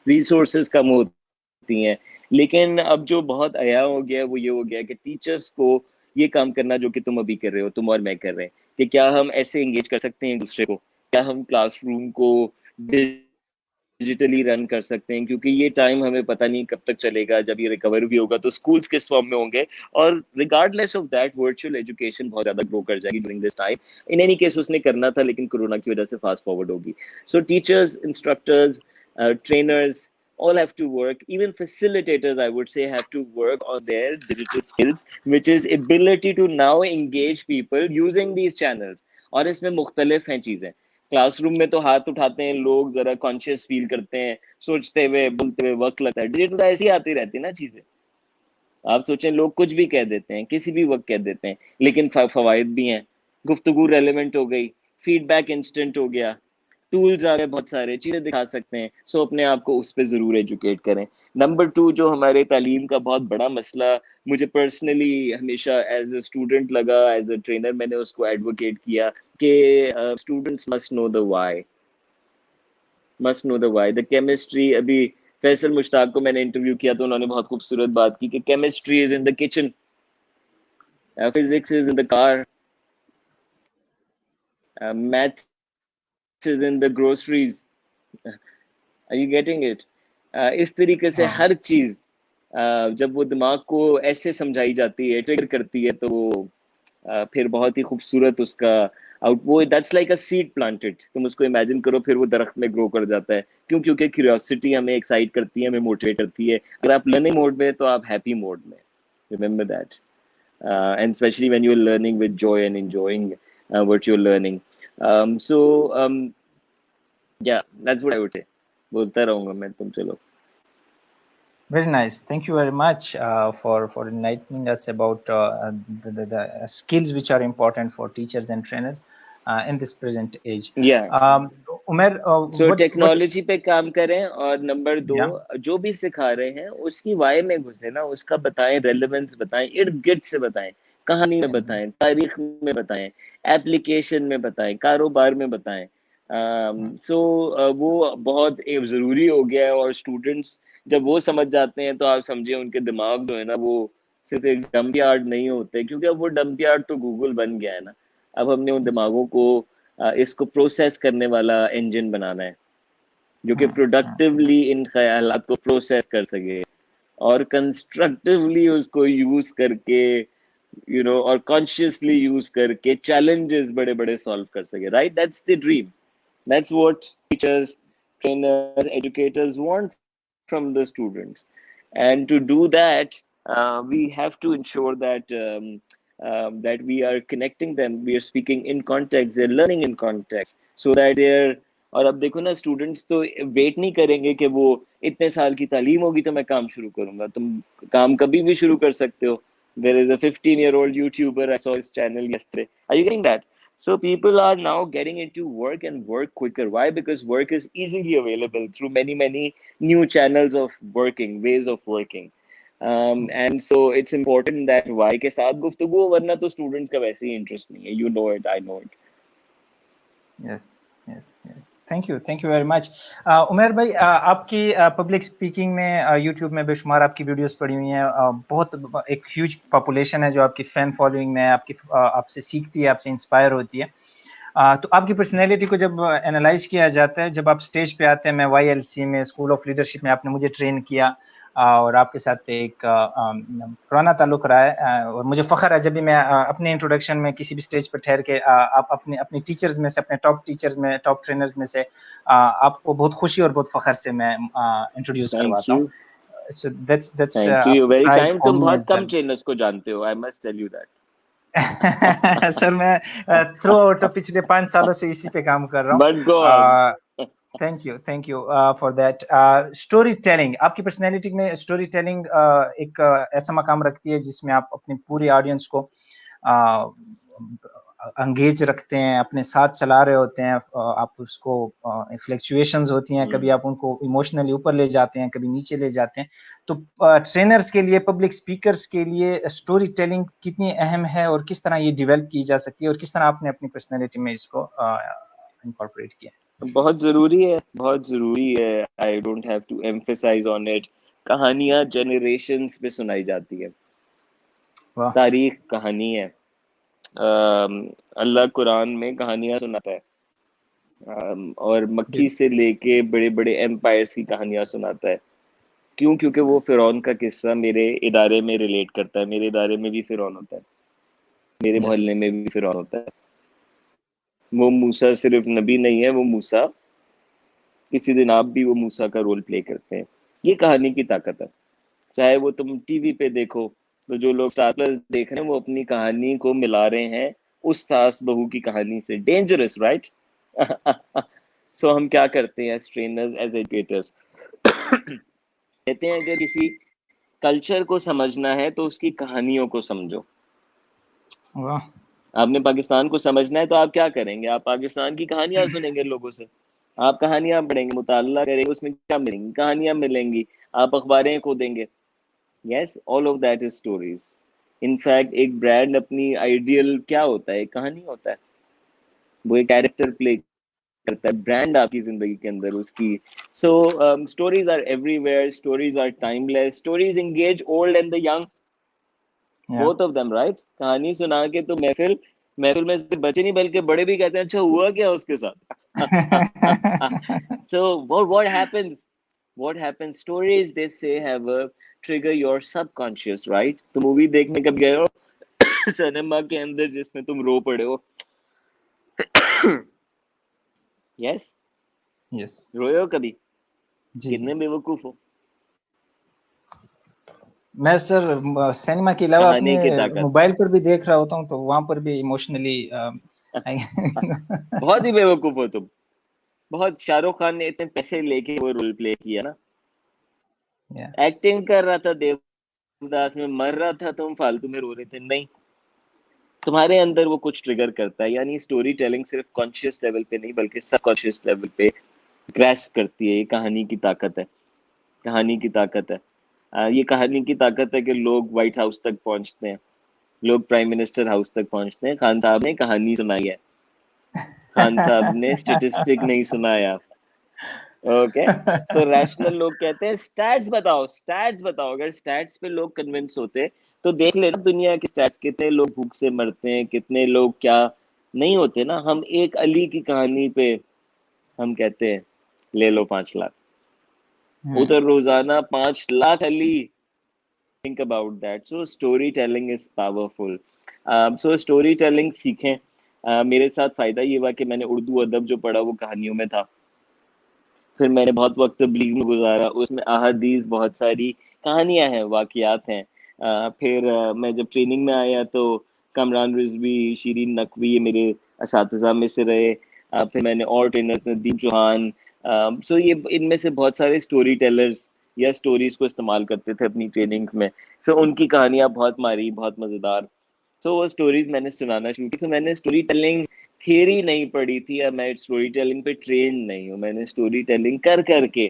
ریسورسز کم ہوتی ہیں, لیکن اب جو بہت عیا ہو گیا ہے وہ یہ ہو گیا کہ ٹیچرس کو یہ کام کرنا جو کہ تم ابھی کر رہے ہو, تم اور میں کر رہے ہیں, کہ کیا ہم ایسے انگیج کر سکتے ہیں ایک دوسرے کو, کیا ہم کلاس روم کو ڈیجیٹلی رن کر سکتے ہیں, کیونکہ یہ ٹائم ہمیں پتہ نہیں کب تک چلے گا. جب یہ ریکور بھی ہوگا تو اسکولس کس فارم میں ہوں گے, اور regardless of that virtual education بہت زیادہ گرو کر جائے گی during this time. In any case اس نے کرنا تھا لیکن کورونا کی وجہ سے فاسٹ فارورڈ ہوگی. So teachers, instructors, trainers all have to work, even facilitators I would say have to work on their digital skills, which is ability to now engage people using these channels. اور اس میں مختلف ہیں چیزیں. Class room میں تو ہاتھ اٹھاتے ہیں لوگ, ذرا کانشیس فیل کرتے ہیں, سوچتے ہوئے بولتے ہوئے وقت لگتا ہے. ڈیجیٹل ایسی آتی رہتی نا چیزیں, آپ سوچیں لوگ کچھ بھی کہہ دیتے ہیں, کسی بھی وقت کہہ دیتے ہیں, لیکن فوائد بھی ہیں. گفتگو ریلیونٹ ہو گئی, فیڈ بیک انسٹنٹ ہو گیا, ٹولز آ گئے, بہت سارے چیزیں دکھا سکتے ہیں. سو اپنے آپ کو اس پہ ضرور ایجوکیٹ کریں. نمبر 2 جو ہمارے تعلیم کا بہت بڑا مسئلہ مجھے پرسنلی ہمیشہ ایز اے اسٹوڈنٹ لگا, ایز اے ٹرینر میں نے اس کو ایڈوکیٹ کیا کہ اسٹوڈنٹس مسٹ نو دا وائی, مسٹ نو دا وائی. دا کیمسٹری, ابھی فیصل مشتاق کو میں نے انٹرویو کیا تو انہوں نے بہت خوبصورت بات کی کہ chemistry is in the kitchen, physics is in the car, maths is in the groceries. Are you getting it? اس طریقے سے ہر چیز جب وہ دماغ کو ایسے سمجھائی جاتی ہے, ٹریگر کرتی ہے, تو وہ پھر بہت ہی خوبصورت اس کا وہ that's like a seed planted. تم اس کو امیجن کرو, پھر وہ درخت میں گرو کر جاتا ہے. کیوں؟ کیونکہ کیوریوسٹی ہمیں ایکسائٹ کرتی ہے, ہمیں موٹیویٹ کرتی ہے. اگر آپ لرننگ موڈ میں تو آپ ہیپی موڈ میں, remember that. And especially when you're learning with joy and enjoying what you're learning. So yeah, that's what I would say. بولتا رہوں گا میں, تم چلو. Very nice. Thank you very much for enlightening us about the skills which are important for teachers and trainers in this present age. Yeah. Umair, So what technology پہ کام کریں, اور number 2 yeah. جو بھی سکھا رہے ہیں اس کی وائی میں گھسے نا, اس کا بتائیں, ریلیونس بتائیں, ارد گرد سے بتائیں, کہانی میں بتائیں, تاریخ میں بتائیں, ایپلیکیشن میں بتائیں, کاروبار میں بتائیں. سو وہ بہت ضروری ہو گیا ہے. اور اسٹوڈنٹس جب وہ سمجھ جاتے ہیں تو آپ سمجھیں ان کے دماغ جو ہے نا وہ صرف ایک ڈمپ یارڈ نہیں ہوتے, کیونکہ اب وہ ڈمپ یارڈ تو گوگل بن گیا ہے نا. اب ہم نے ان دماغوں کو اس کو پروسیس کرنے والا انجن بنانا ہے جو کہ پروڈکٹیولی ان خیالات کو پروسیس کر سکے اور کنسٹرکٹیولی اس کو یوز کر کے اور کانشیسلی یوز کر کے چیلنجز بڑے بڑے سالو کر سکے. Right, that's the dream. That's what teachers, trainers, educators want from the students. And to do that, we have to ensure that that we are connecting them, we are speaking in context, they're learning in context, so that they're. اور اب دیکھو نا, students تو wait نہیں کریں گے کہ وہ اتنے سال کی تعلیم ہوگی تو میں کام شروع کروں گا. تم کام کبھی بھی شروع کر سکتے ہو. There is a 15-year-old YouTuber, I saw his channel yesterday. Are you getting that? So people are now getting into work and work quicker. Why? Because work is easily available through many new channels of working, ways of working. And so it's important that why کے ساتھ گفتگو, ورنہ تو students کا ویسے ہی interest نہیں ہے. You know it, I know it. Yes. Thank you very much. Umair بھائی, آپ کی پبلک اسپیکنگ میں یوٹیوب میں بے شمار آپ کی ویڈیوز پڑی ہوئی ہیں. بہت ایک ہیوج پاپولیشن ہے جو آپ کی فین فالوئنگ میں آپ سے سیکھتی ہے, آپ سے انسپائر ہوتی ہے. تو آپ کی پرسنالٹی کو جب انالائز کیا جاتا ہے, جب آپ اسٹیج پہ آتے ہیں, میں YLC میں اسکول آف لیڈرشپ میں آپ نے مجھے ٹرین کیا اور آپ کے ساتھ ایک پرانا تعلق رہا ہے, اور مجھے فخر ہے جب بھی میں اپنے انٹروڈکشن میں کسی بھی اسٹیج پر ٹھہر کے آپ اپنے ٹیچرز میں سے, اپنے ٹاپ ٹیچرز میں, ٹاپ ٹرینرز میں سے آپ کو بہت خوشی اور بہت فخر سے میں انٹروڈیوس کرواتا ہوں. So that's Thank you, very pride kind. for تم me بہت as کم well. ٹرینرز کو جانتے ہو, I must tell you that. سر میں تھرو آؤٹ پچھلے 5 سالوں سے اسی پہ کام کر رہا ہوں. But go on. Thank you for that. Story telling, آپ کی پرسنالٹی میں اسٹوری ٹیلنگ ایک ایسا مقام رکھتی ہے جس میں آپ اپنی پوری آڈینس کو انگیج رکھتے ہیں, اپنے ساتھ چلا رہے ہوتے ہیں. آپ اس کو فلیکچویشنز ہوتی ہیں, کبھی آپ ان کو ایموشنلی اوپر لے جاتے ہیں, کبھی نیچے لے جاتے ہیں. تو ٹرینرز کے لیے, پبلک اسپیکرز کے لیے اسٹوری ٹیلنگ کتنی اہم ہے اور کس طرح یہ ڈیولپ کی جا سکتی ہے, اور کس طرح آپ نے اپنی پرسنالٹی میں اس کو انکارپوریٹ کیا؟ بہت ضروری ہے, بہت ضروری ہے. I don't have to emphasize on it. کہانیاں جنریشنز پہ سنائی جاتی ہے. تاریخ کہانی ہے. اللہ قرآن میں کہانیاں سناتا ہے, اور مکی سے لے کے بڑے بڑے ایمپائرز کی کہانیاں سناتا ہے. کیوں؟ کیونکہ وہ فرعون کا قصہ میرے ادارے میں ریلیٹ کرتا ہے. میرے ادارے میں بھی فرعون ہوتا ہے, میرے محلے میں بھی فرعون ہوتا ہے. وہ موسیٰ صرف نبی نہیں ہے, وہ موسیٰ کسی دن آپ بھی وہ موسیٰ کا رول پلے کرتے ہیں. یہ کہانی کی طاقت ہے. چاہے وہ تم ٹی وی پہ دیکھو, تو جو لوگ اسٹار پلس دیکھ رہے ہیں وہ اپنی کہانی کو ملا رہے ہیں اس ساس بہو کی کہانی سے. Dangerous, right? سو ہم کیا کرتے ہیں ایز ٹرینرز, ایز ایجوکیٹرز, کہتے ہیں اگر کسی کلچر کو سمجھنا ہے تو اس کی کہانیوں کو سمجھو. آپ نے پاکستان کو سمجھنا ہے تو آپ کیا کریں گے؟ آپ پاکستان کی کہانیاں سنیں گے لوگوں سے، آپ کہانیاں پڑھیں گے، مطالعہ کریں گے، اس میں کیا ملیں گی؟ کہانیاں ملیں گی، آپ اخباریں کھولیں گے. Yes, all of that is stories. In fact ایک برانڈ اپنی آئیڈیل کیا ہوتا ہے؟ ایک کہانی ہوتا ہے، وہ ایک کیریکٹر پلے کرتا ہے، برانڈ آپ کی زندگی کے اندر اس کی. So stories are everywhere, stories are timeless, stories engage old and the young, Yeah. Both of them, right. کہانی سنا کے تو محفل میں صرف بچے نہیں بلکہ بڑے بھی کہتے ہیں اچھا ہوا کیا اس کے ساتھ. So what happens stories they say have a trigger your subconscious, right. تو مووی دیکھنے کب گئے ہو سنیما کے اندر جس میں تم رو پڑے ہو؟ یس، Yes. روئے ہو کبھی؟ جی کتنے بے وقوف ہو. میں سر سینما کے علاوہ کہانی اپنے کی طاقت موبائل پر بھی دیکھ رہا ہوتا ہوں تو وہاں پر بھی ایموشنلی بہت ہی بے وقوف ہو تم. بہت. شاہ رخ خان نے اتنے پیسے لے کے وہ رول پلے کیا نا، ایکٹنگ کر رہا تھا دیوداس میں، مر رہا تھا، تم فالتو میں رو رہے تھے. نہیں، تمہارے اندر وہ کچھ ٹریگر کرتا ہے. یعنی اسٹوری ٹیلنگ صرف کانشیس لیول پہ نہیں بلکہ سب کانشیس لیول پہ گریسپ کرتی ہے. یہ کہانی کی طاقت ہے، کہانی کی طاقت ہے. یہ کہانی کی طاقت ہے کہ لوگ وائٹ ہاؤس تک پہنچتے ہیں، لوگ پرائم منسٹر ہاؤس تک پہنچتے ہیں. خان صاحب نے کہانی سنائی ہے، خان صاحب نے اسٹیٹسٹک نہیں سنایا. اوکے. سو ریشنل لوگ کہتے ہیں اسٹیٹس بتاؤ، اسٹیٹس بتاؤ. اگر اسٹیٹس پہ لوگ کنونس ہوتے تو دیکھ لینا دنیا کی اسٹیٹس، کتنے لوگ بھوک سے مرتے ہیں، کتنے لوگ کیا نہیں ہوتے نا. ہم ایک علی کی کہانی پہ ہم کہتے ہیں لے لو 5 لاکھ، ادھر روزانہ 5 لاکھ علی. think about that. So storytelling is powerful. So storytelling سیکھیں. میرے ساتھ فائدہ یہ ہوا کہ میں نے اردو ادب جو پڑھا وہ کہانیوں میں تھا. پھر میں نے بہت وقت تبلیغ میں گزارا، اس میں احادیث بہت ساری کہانیاں ہیں، واقعات ہیں. پھر میں جب ٹریننگ میں آیا تو کامران رضوی، شیرین نقوی یہ میرے اساتذہ میں سے رہے. پھر میں نے اور ٹرینرز ندیم چوہان. سو یہ ان میں سے بہت سارے اسٹوری ٹیلرز یا سٹوریز کو استعمال کرتے تھے اپنی ٹریننگز میں. پھر ان کی کہانیاں بہت ماری، بہت مزیدار. تو وہ سٹوریز میں نے سنانا شروع کی. تو میں نے اسٹوری ٹیلنگ تھیوری نہیں پڑھی تھی، یا میں اسٹوری ٹیلنگ پہ ٹرینڈ نہیں ہوں. میں نے اسٹوری ٹیلنگ کر کے،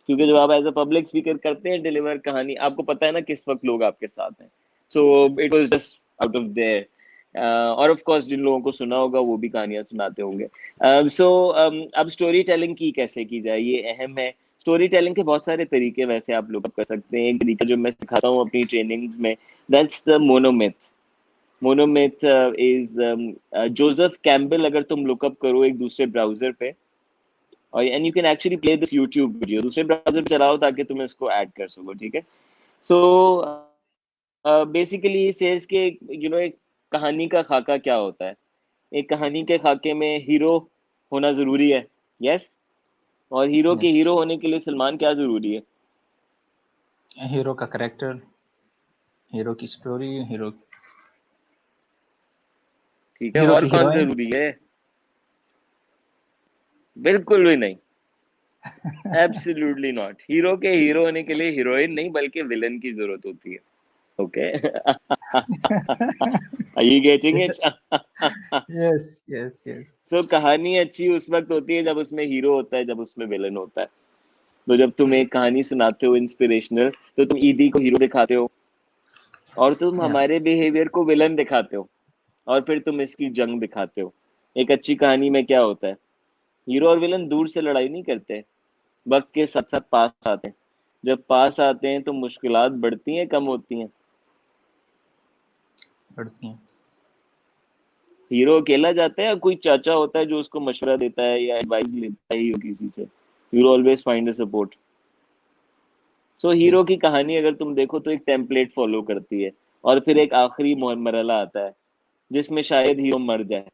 کیونکہ جب آپ ایز اے پبلک اسپیکر کرتے ہیں ڈیلیور کہانی، آپ کو پتہ ہے نا کس وقت لوگ آپ کے ساتھ ہیں. So it was just out of there. اور آف کورس جن لوگوں کو سنا ہوگا وہ بھی کہانیاں سناتے ہوں گے. سو اب اسٹوری ٹیلنگ کی کیسے کی جائے یہ اہم ہے. اسٹوری ٹیلنگ کے بہت سارے طریقے ویسے آپ لوگ کر سکتے ہیں. ایک طریقہ جو میں سکھاتا ہوں اپنی ٹریننگز میں، دیٹس دا مونومیتھ. مونومیتھ is Joseph کیمبل. اگر تم لک اپ کرو ایک دوسرے براؤزر پہ، اور and you can actually play this YouTube video, دوسرے براؤزر پہ چلاؤ تاکہ تم اس کو ایڈ کر سکو. ٹھیک ہے. سو بیسیکلی سیز کہ ایک کہانی کا خاکہ کیا ہوتا ہے. ایک کہانی کے خاکے میں ہیرو ہونا ضروری ہے. یس. اور ہیرو کے ہیرو ہونے کے لیے سلمان کیا ضروری ہے؟ ہیرو کا کریکٹر، ہیرو کی سٹوری، ہیرو ٹھیک ہے. اور کی کون ہیروئن. ضروری ہے؟ بالکل بھی نہیں. Absolutely not. ہیرو کے ہیرو ہونے کے لیے ہیروئن نہیں بلکہ ولن کی ضرورت ہوتی ہے. Okay. Are you getting it? یس یس یس. سو کہانی اچھی اس وقت ہوتی ہے جب اس میں ہیرو ہوتا ہے، جب اس میں ولن ہوتا ہے. تو جب تم ایک کہانی سناتے ہو انسپریشنل، تو تم ایدی کو ہیرو دکھاتے ہو اور تم ہمارے بیہیویئر کو ولن دکھاتے ہو، اور پھر تم اس کی جنگ دکھاتے ہو. ایک اچھی کہانی میں کیا ہوتا ہے؟ ہیرو اور ولن دور سے لڑائی نہیں کرتے، وقت کے ساتھ ساتھ پاس آتے ہیں. جب پاس آتے ہیں تو مشکلات بڑھتی ہیں کم ہوتی ہیں؟ پڑھتی ہیں. ہیرو اکیلا جاتا ہے یا کوئی چاچا ہوتا ہے جو اس کو مشورہ دیتا ہے یا ایڈوائز لیتا ہے ہیرو کسی سے؟ Hero always find a support. So hero کی کہانی اگر تم دیکھو تو ایک ٹیمپلیٹ فالو کرتی ہے، اور پھر ایک آخری مرحلہ آتا ہے جس میں شاید ہیرو مر جائے.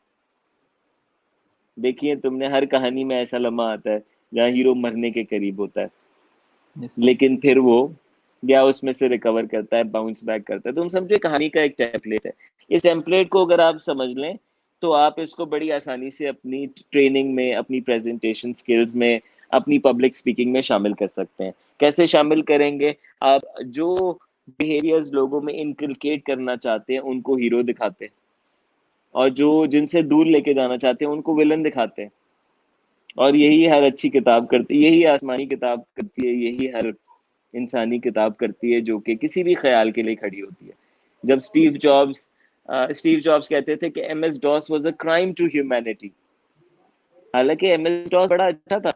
دیکھیے تم نے ہر کہانی میں ایسا لمحہ آتا ہے جہاں ہیرو مرنے کے قریب ہوتا ہے، لیکن پھر وہ یا اس میں سے ریکور کرتا ہے، باؤنس بیک کرتا ہے. تم سمجھے کہانی کا ایک ٹیمپلیٹ ہے. اس ٹیمپلیٹ کو اگر آپ سمجھ لیں تو آپ اس کو بڑی آسانی سے اپنی ٹریننگ میں، اپنی پریزنٹیشن سکلز میں، اپنی پبلک سپیکنگ میں شامل کر سکتے ہیں. کیسے شامل کریں گے؟ آپ جو بیہیویئرز لوگوں میں انکلکیٹ کرنا چاہتے ہیں ان کو ہیرو دکھاتے ہیں. اور جو جن سے دور لے کے جانا چاہتے ہیں ان کو ولن دکھاتے ہیں. اور یہی ہر اچھی کتاب کرتی ہے, یہی آسمانی کتاب کرتی ہے, یہی ہر انسانی کتاب کرتی ہے جو کہ کسی بھی خیال کے لیے کھڑی ہوتی ہے. جب اسٹیو جابس کہتے تھے کہ M S DOS was a crime to humanity, حالانکہ ایم ایس ڈاس بڑا اچھا تھا.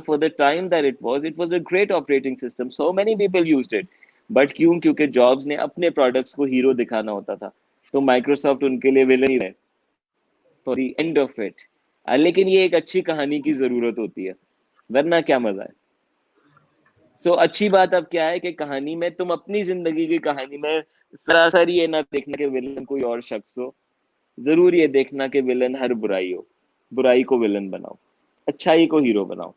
For the time that it was a great operating system. So many people used it. But کیونکہ جابس نے اپنے پروڈکٹس کو ہیرو دکھانا ہوتا تھا, تو مائکروسافٹ ان کے لیے ویلن ہی رہے for the end of it. لیکن یہ ایک اچھی کہانی کی ضرورت ہوتی ہے, ورنہ کیا مزہ ہے. سو اچھی بات اب کیا ہے کہ کہانی میں تم اپنی زندگی کی کہانی میں سراسر یہ نہ دیکھنا کہ ولن کوئی اور شخص ہو, ضرور یہ دیکھنا کہ ولن ہر برائی ہو, برائی کو ولن بناؤ, اچھائی کو ہیرو بناؤ.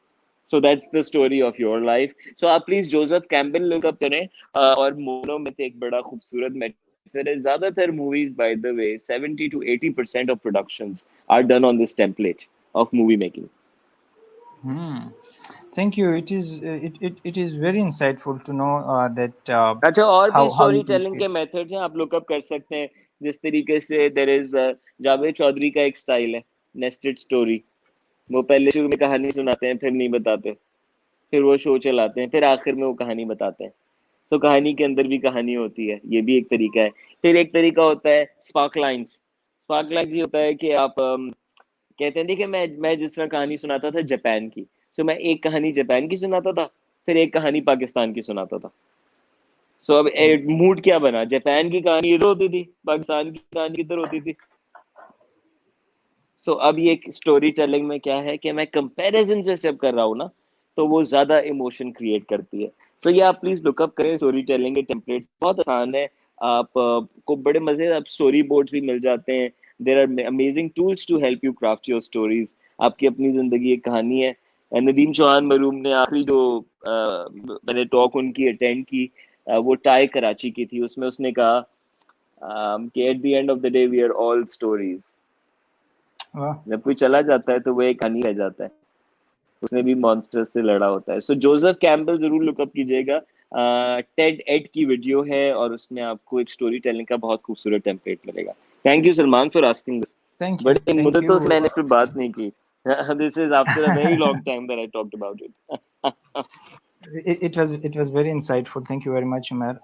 So that's the story of your life. So آپ پلیز جوزف کیمبل لک اپ کریں. اور مونو میں ایک بڑا خوبصورت میٹر ہے, زیادہ تر movies by the way 70 to 80% of productions are done on this template of movie making. Thank you. It is very insightful to know that اچھا, اور بھی how اسٹوری you ٹیلنگ کے create. میتھڈ ہیں, آپ لک اپ کر سکتے ہیں. جس طریقے سے دیر از جاوید چودھری کا ایک اسٹائل ہے نیسٹڈ اسٹوری. وہ پہلے شروع میں کہانی سناتے ہیں, پھر نہیں بتاتے, پھر وہ شو چلاتے ہیں, پھر آخر میں وہ کہانی بتاتے ہیں. تو کہانی کے اندر بھی کہانی ہوتی ہے, یہ بھی ایک طریقہ ہے. پھر ایک طریقہ ہوتا ہے اسپارک لائنس. اسپارک لائنس یہ ہوتا ہے کہ آپ کہتے ہیں کہ میں جس طرح کہانی سناتا تھا جاپان کی, سو میں ایک کہانی جاپان کی سناتا تھا, پھر ایک کہانی پاکستان کی سناتا تھا. سو اب موڈ کیا بنا, جاپان کی کہانی ادھر ہوتی تھی, پاکستان کی کہانی ادھر ہوتی تھی. سو اب یہ اسٹوری ٹیلنگ میں کیا ہے کہ میں کمپیریزن سے جب کر رہا ہوں نا, تو وہ زیادہ ایموشن کریٹ کرتی ہے. سو یہ آپ پلیز لک اپ کریں, اسٹوری ٹیلنگ کے ٹیمپلیٹس بہت آسان ہے. آپ کو بڑے مزے, آپ اسٹوری بورڈس بھی مل جاتے ہیں. There are amazing tools to help you craft your stories. آپ کی اپنی زندگی ایک کہانی ہے. ندیم چوہان مرحوم نے آخری جو میں نے ٹاک ان کی اٹینڈ کی, وہ ٹائی کراچی کی تھی, اس میں اس نے کہا کہ at the end of the day we are all stories. جب کوئی چلا جاتا ہے تو وہ ایک کہانی رہ جاتا ہے, اس نے بھی مانسٹر سے لڑا ہوتا ہے. سو جوزف کیمبل ضرور لک اپ کیجیے گا. ٹیڈ ایڈ کی ویڈیو ہے اور اس میں آپ کو ایک اسٹوری ٹیلنگ کا بہت خوبصورت ٹیمپلیٹ ملے گا. Thank you Salman for asking this. بڑی Thank مدتوں سے میں you. نے اس پہ بات نہیں کی. This is after a very long time that I talked about it. It was very insightful. Thank you very much, Umar,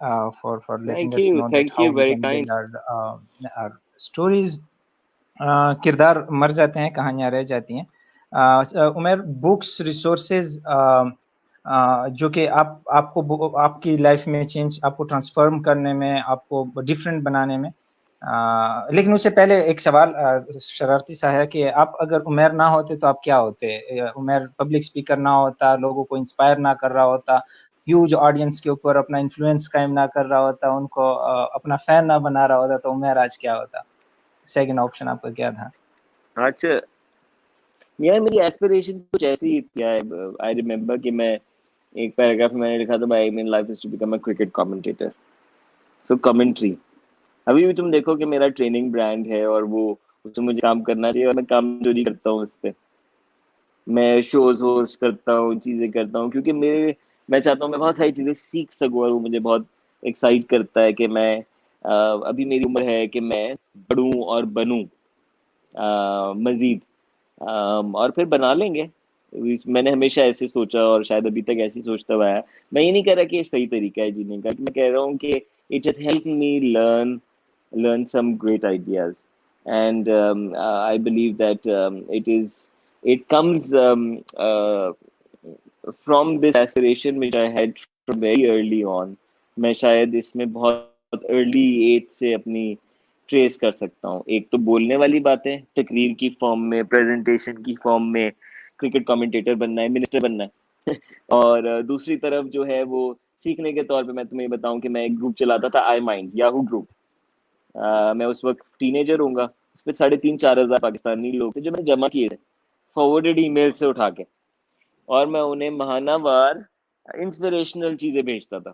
for letting us know that thank how you we very can kind. build our stories. کردار مر جاتے ہیں, کہانیاں رہ جاتی ہیں. عمر, books, resources جو کہ آپ کو آپ کی لائف میں چینج, آپ کو ٹرانسفارم کرنے میں, آپ کو ڈفرینٹ بنانے میں. لیکن اس سے پہلے ایک سوال شرارتی سا ہے کہ آپ اگر عمر نہ ہوتے تو آپ کیا ہوتے؟ عمر پبلک اسپیکر نہ ہوتا, لوگوں کو انسپائر نہ کر رہا ہوتا, ہیوج آڈینس کے اوپر اپنا انفلوئنس قائم نہ کر رہا ہوتا, ان کو اپنا فین نہ بنا رہا ہوتا, تو عمر آج کیا ہوتا؟ سیکنڈ آپشن آپ کا کیا تھا؟ اچھا یار, میری ایسپریشن کچھ ایسی ہی تھی. آئی ریمبر کہ میں ایک پیراگراف میں نے لکھا تھا, my main life is to become a cricket commentator. So commentary ابھی بھی تم دیکھو کہ میرا ٹریننگ برانڈ ہے, اور وہ اس میں مجھے کام کرنا چاہیے, اور میں کام چوری کرتا ہوں اس پہ. میں شوز ہوسٹ کرتا ہوں, چیزیں کرتا ہوں, کیونکہ میں چاہتا ہوں میں بہت ساری چیزیں سیکھ سکوں, اور وہ مجھے بہت ایکسائٹ کرتا ہے کہ میں ابھی میری عمر ہے کہ میں بڑھوں اور بنوں مزید, اور پھر بنا لیں گے. میں نے ہمیشہ ایسے سوچا, اور شاید ابھی تک ایسے سوچتا ہوا ہے. میں یہ نہیں کہہ رہا کہ یہ صحیح طریقہ ہے جینے کا, میں کہہ رہا ہوں کہ it has help me learn some great ideas, and I believe that it comes from this aspiration which I had from very early on. میں شاید اس میں بہت ارلی ایج سے اپنی ٹریس کر سکتا ہوں. ایک تو بولنے والی باتیں, تقریر کی فارم میں, پریزنٹیشن کی فارم میں, کرکٹ کمنٹیٹر بننا ہے, منسٹر بننا ہے. اور دوسری طرف جو ہے وہ سیکھنے کے طور پہ میں تمہیں بتاؤں کہ میں ایک گروپ چلاتا تھا, آئی مائنڈ یاہو گروپ. میں اس وقت ٹین ایجر ہوں گا, اس پہ 3,500-4,000 پاکستانی لوگ تھے جو میں نے جمع کیے تھے فارورڈڈ ای میل سے اٹھا کے, اور میں انہیں ماہانہ وار انسپریشنل چیزیں بھیجتا تھا.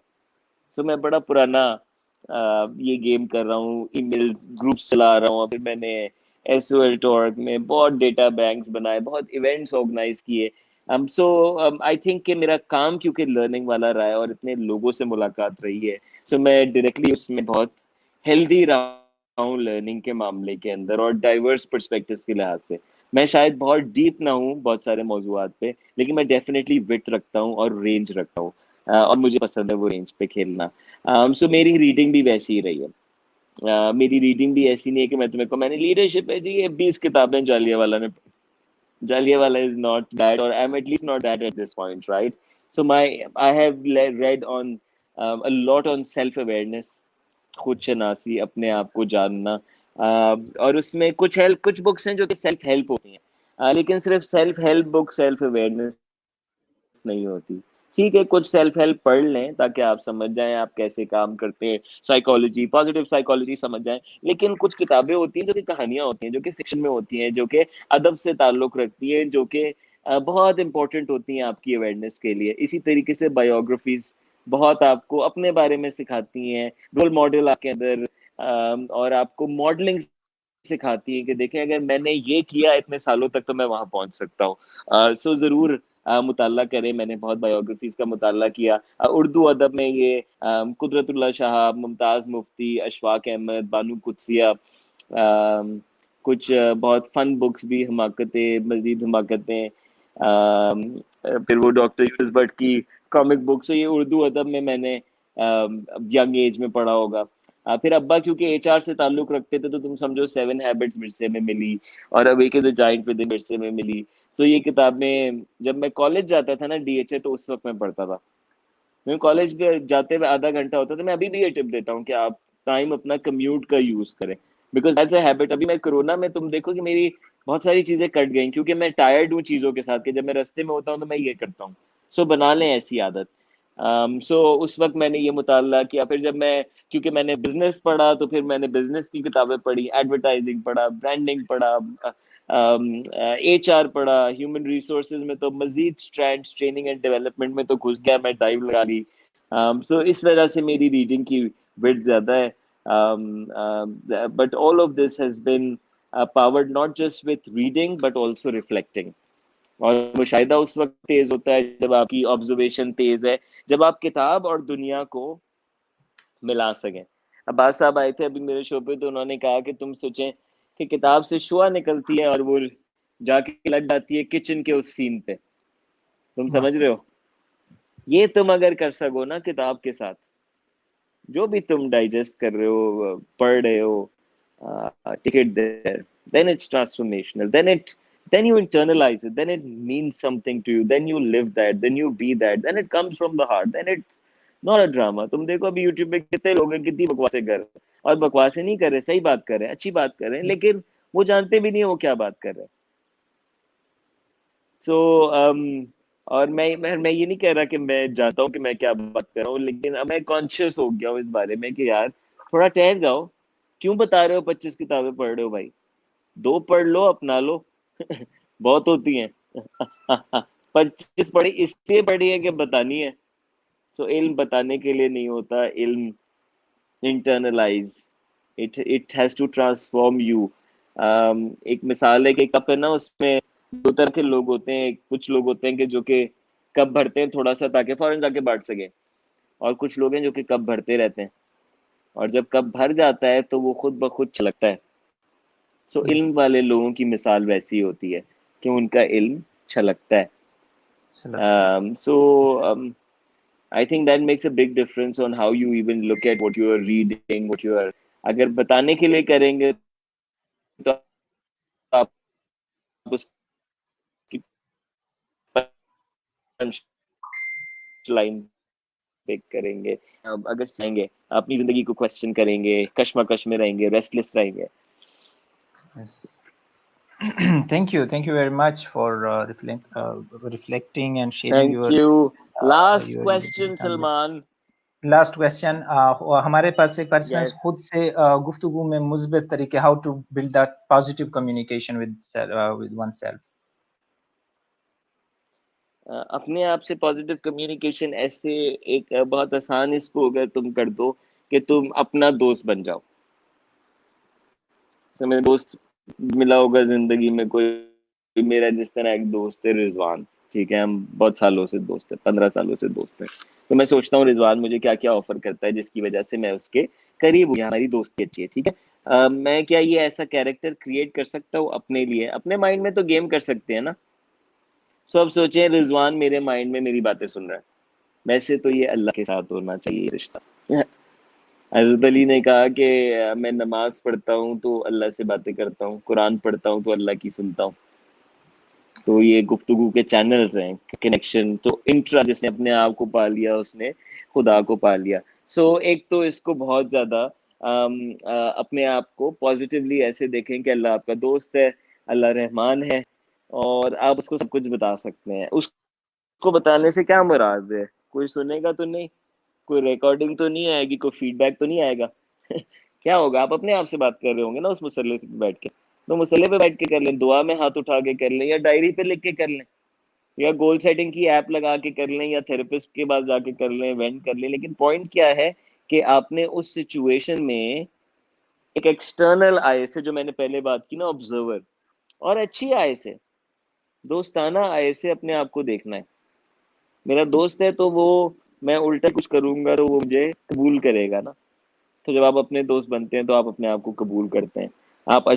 تو میں بڑا پرانا یہ گیم کر رہا ہوں, ای میل گروپس چلا رہا ہوں. پھر میں نے ایس او ایل ٹارک میں بہت ڈیٹا بینکس بنائے, بہت ایونٹس آرگنائز کیے. سو آئی تھنک کہ میرا کام کیونکہ لرننگ والا رہا ہے اور اتنے لوگوں سے ملاقات رہی ہے, سو میں ڈائریکٹلی اس میں بہت ہیلدی رہا ہوں لرننگ کے معاملے کے اندر اور ڈائیورس پرسپیکٹوز کے لحاظ سے. میں شاید بہت ڈیپ نہ ہوں بہت سارے موضوعات پہ, لیکن میں ڈیفینیٹلی وٹ رکھتا ہوں اور رینج رکھتا ہوں, اور مجھے پسند ہے وہ رینج پہ کھیلنا. سو میری ریڈنگ بھی ویسی ہی رہی ہے. میری ریڈنگ بھی ایسی نہیں ہے کہ میں تمہیں کو میں نے لیڈرشپ ہے جی یہ 20 کتابیں Jallianwala is not that, or I'm at least not that at this point, right? So I have read on a lot on self awareness, خود شناسی, اپنے آپ کو جاننا, اور اس میں کچھ بکس ہیں جو کہ سیلف ہیلپ ہوتی ہیں, لیکن صرف self help book self awareness نہیں ہوتی. ٹھیک ہے, کچھ سیلف ہیلپ پڑھ لیں تاکہ آپ سمجھ جائیں آپ کیسے کام کرتے ہیں, سائیکالوجی, پازیٹیو سائیکالوجی سمجھ جائیں. لیکن کچھ کتابیں ہوتی ہیں جو کہ کہانیاں ہوتی ہیں, جو کہ فکشن میں ہوتی ہیں, جو کہ ادب سے تعلق رکھتی ہیں, جو کہ بہت امپورٹنٹ ہوتی ہیں آپ کی اویئرنیس کے لیے. اسی طریقے سے بایوگرافیز بہت آپ کو اپنے بارے میں سکھاتی ہیں, رول ماڈل آپ کے اندر, اور آپ کو ماڈلنگ سکھاتی ہیں کہ دیکھیں اگر میں نے یہ کیا اتنے سالوں تک تو میں وہاں پہنچ سکتا ہوں. سو ضرور مطالعہ کریں. میں نے بہت بایوگرافیز کا مطالعہ کیا. اردو ادب میں یہ قدرت اللہ شہاب, ممتاز مفتی, اشفاق احمد, بانو قدسیہ, کچھ بہت فن بکس بھی, حماقتیں, مزید حماقتیں, پھر وہ ڈاکٹر یونس بٹ کی کامک بکس. یہ اردو ادب میں نے ینگ ایج میں پڑھا ہوگا. پھر ابا کیونکہ ایچ آر سے تعلق رکھتے تھے تو تم سمجھو 7 ہیبٹس ورثے میں ملی, اور اب ایک جائنٹ ود ان ورثے میں ملی. تو یہ کتابیں جب میں کالج جاتا تھا نا ڈی ایچ اے, تو اس وقت میں پڑھتا تھا. میں کالج جاتے ہوئے آدھا گھنٹہ ہوتا تھا. میں ابھی بھی یہ ٹپ دیتا ہوں کہ آپ ٹائم اپنا کمیوٹ کا یوز کریں, بیکاز دیٹس اے ہیبٹ. ابھی میں کورونا میں تم دیکھو کہ میری بہت ساری چیزیں کٹ گئیں کیونکہ میں ٹائرڈ ہوں چیزوں کے ساتھ, کہ جب میں رستے میں ہوتا ہوں تو میں یہ کرتا ہوں. سو بنا لیں ایسی عادت. سو اس وقت میں نے یہ مطالعہ کیا. پھر جب میں, کیونکہ میں نے بزنس پڑھا تو پھر میں نے بزنس کی کتابیں پڑھی, ایڈورٹائزنگ پڑھا, برانڈنگ پڑھا, ایچ آر پڑھا, ہیومن ریسورسز میں تو مزید اسٹرینڈس, ٹریننگ اینڈ ڈیولپمنٹ میں تو گھس گیا, میں ڈائیو لگا لی. سو اس وجہ سے میری ریڈنگ کی وڈتھ زیادہ ہے. But all of this has been powered not just with reading but also reflecting. اور مشاہدہ اس وقت تیز ہوتا ہے جب آپ کی آبزرویشن تیز ہے, جب آپ کتاب اور دنیا کو ملا سکیں. عباس صاحب آئے تھے ابھی میرے شو پہ, تو انہوں نے کہا کہ تم سوچیں کہ کتاب سے شعاع نکلتی ہے اور وہ جا کے لگ جاتی ہے کچن کے اس سین پہ. تم سمجھ رہے ہو؟ یہ تم اگر کر سکو نا کتاب کے ساتھ, جو بھی تم ڈائجسٹ کر رہے ہو, پڑھ رہے ہو, ticket there, then it's transformational, then you internalize it, then it means something to you, then you live that, then you be that, then it comes from the heart, then it's not a drama. تم دیکھو ابھی YouTube پہ کتنے لوگ ہیں کتنی بکواسیں کر رہے ہیں, اور بکواسیں نہیں کر رہے, صحیح بات کر رہے ہیں, اچھی بات کر رہے ہیں, لیکن وہ جانتے بھی نہیں وہ کیا بات کر رہے ہیں. سو اور میں یہ نہیں کہہ رہا کہ میں جانتا ہوں کہ میں کیا بات کر رہا ہوں, لیکن اب میں کانشیس ہو گیا ہوں اس بارے میں کہ یار تھوڑا ٹھہر جاؤ. کیوں بتا رہے ہو 25 کتابیں پڑھ رہے ہو بھائی؟ 2 پڑھ لو, اپنا لو, بہت ہوتی ہیں. 25 پڑھی اس لیے پڑھی ہے کہ بتانی ہے. سو علم بتانے کے لیے نہیں ہوتا, علم internalise, it has to transform you. ایک مثال ہے کہ کپ ہے نا, اس میں 2 طرح کے لوگ ہوتے ہیں. کچھ لوگ ہوتے ہیں کہ جو کہ کپ بھرتے ہیں تھوڑا سا تاکہ فوراً جا کے بانٹ سکیں, اور کچھ لوگ ہیں جو کہ کپ بھرتے رہتے ہیں, اور جب کپ بھر جاتا ہے تو وہ خود بخود چھلکتا ہے. سو علم والے لوگوں کی مثال ویسی ہوتی ہے کہ ان کا علم چھلکتا ہے. سو I think that makes a big difference on how you even look at what you are reading, what you are. اگر بتانے کے لیے کریں گے تو آپ اس کی پنچ لائن پک کریں گے. اگر چاہیں گے اپنی زندگی کو کوشچن کریں گے, کشمکش میں رہیں گے, ریسٹلیس رہیں گے. Thank you very much for reflecting and sharing Thank your you. Last your question, Salman. Last question. ہمارے پاس ایک پرسن Yes. خود سے گفتگو میں مثبت طریقے, how to build that positive communication with oneself. اپنے آپ سے پازیٹیو کمیونیکیشن ایسے ایک بہت آسان اس کو اگر تم کر دو کہ تم اپنا دوست بن جاؤ. تمہیں دوست ملا ہوگا زندگی میں کوئی, میرا جس طرح ایک دوست ہے رضوان, ٹھیک ہے, ہم بہت سالوں سے دوست ہیں, 15 سالوں سے دوست ہیں, تو میں سوچتا ہوں رضوان مجھے کیا کیا آفر کرتا ہے جس کی وجہ سے میں اس کے قریب ہوں, ہماری دوستی اچھی ہے, ٹھیک ہے. میں کیا یہ ایسا کیریکٹر کریٹ کر سکتا ہوں اپنے لیے, اپنے مائنڈ میں تو گیم کر سکتے ہیں نا. سو اب سوچیں رضوان میرے مائنڈ میں میری باتیں سن رہا ہے, ویسے تو یہ اللہ کے ساتھ ہونا چاہیے یہ رشتہ. حضرت علی نے کہا کہ میں نماز پڑھتا ہوں تو اللہ سے باتیں کرتا ہوں, قرآن پڑھتا ہوں تو اللہ کی سنتا ہوں. تو یہ گفتگو کے چینلز ہیں, کنیکشن. تو انٹرا جس نے اپنے آپ کو پا لیا اس نے خدا کو پا لیا. سو ایک تو اس کو بہت زیادہ اپنے آپ کو پازیٹیولی ایسے دیکھیں کہ اللہ آپ کا دوست ہے, اللہ رحمان ہے, اور آپ اس کو سب کچھ بتا سکتے ہیں. اس کو بتانے سے کیا مراد ہے, کوئی سنے گا تو نہیں, کوئی ریکارڈنگ تو نہیں آئے گی, کوئی فیڈ بیک تو نہیں آئے گا. کیا ہوگا, آپ اپنے آپ سے بات کر رہے ہوں گے نا اس مسئلے پہ بیٹھ کے, تو مسئلے پہ بیٹھ کے کر لیں, دعا میں ہاتھ اٹھا کے کر لیں, یا ڈائری پہ لکھ کے کر لیں, یا گول سیٹنگ کی ایپ لگا کے کر لیں, یا تھراپسٹ کے پاس جا کے کر لیں, وینٹ کر لیں. لیکن پوائنٹ کیا ہے کہ آپ نے اس سچویشن میں ایک ایکسٹرنل آئے سے, جو میں نے پہلے بات کی نا, آبزرور, اور اچھی آئے سے, دوستانہ آئے سے اپنے آپ کو دیکھنا ہے. میرا دوست ہے تو وہ میں الٹا کچھ کروں گا تو وہ مجھے قبول کرے گا نا. تو جب آپ اپنے دوست بنتے ہیں تو آپ اپنے آپ کو قبول کرتے ہیں. آپ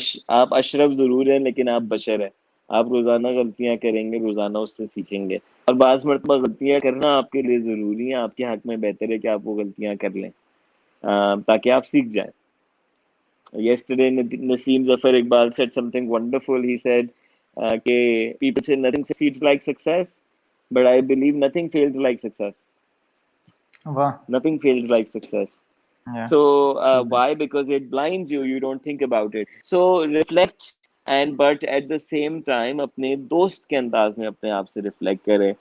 اشرف ضرور ہیں لیکن آپ بشر ہیں, آپ روزانہ غلطیاں کریں گے, روزانہ اس سے سیکھیں گے, اور بعض مرتبہ غلطیاں کرنا آپ کے لیے ضروری ہیں, آپ کے حق میں بہتر ہے کہ آپ وہ غلطیاں کر لیں تاکہ آپ سیکھ جائیں. Yesterday Naseem Zafar Iqbal said something wonderful. He said کہ people say nothing succeeds like success, but I believe nothing fails like success. Wow. Nothing fails like success. Yeah. So True. why? Because it blinds you. You don't think about it. So reflect, and but at the same time اپنے دوست کے انداز میں اپنے آپ سے reflect کریں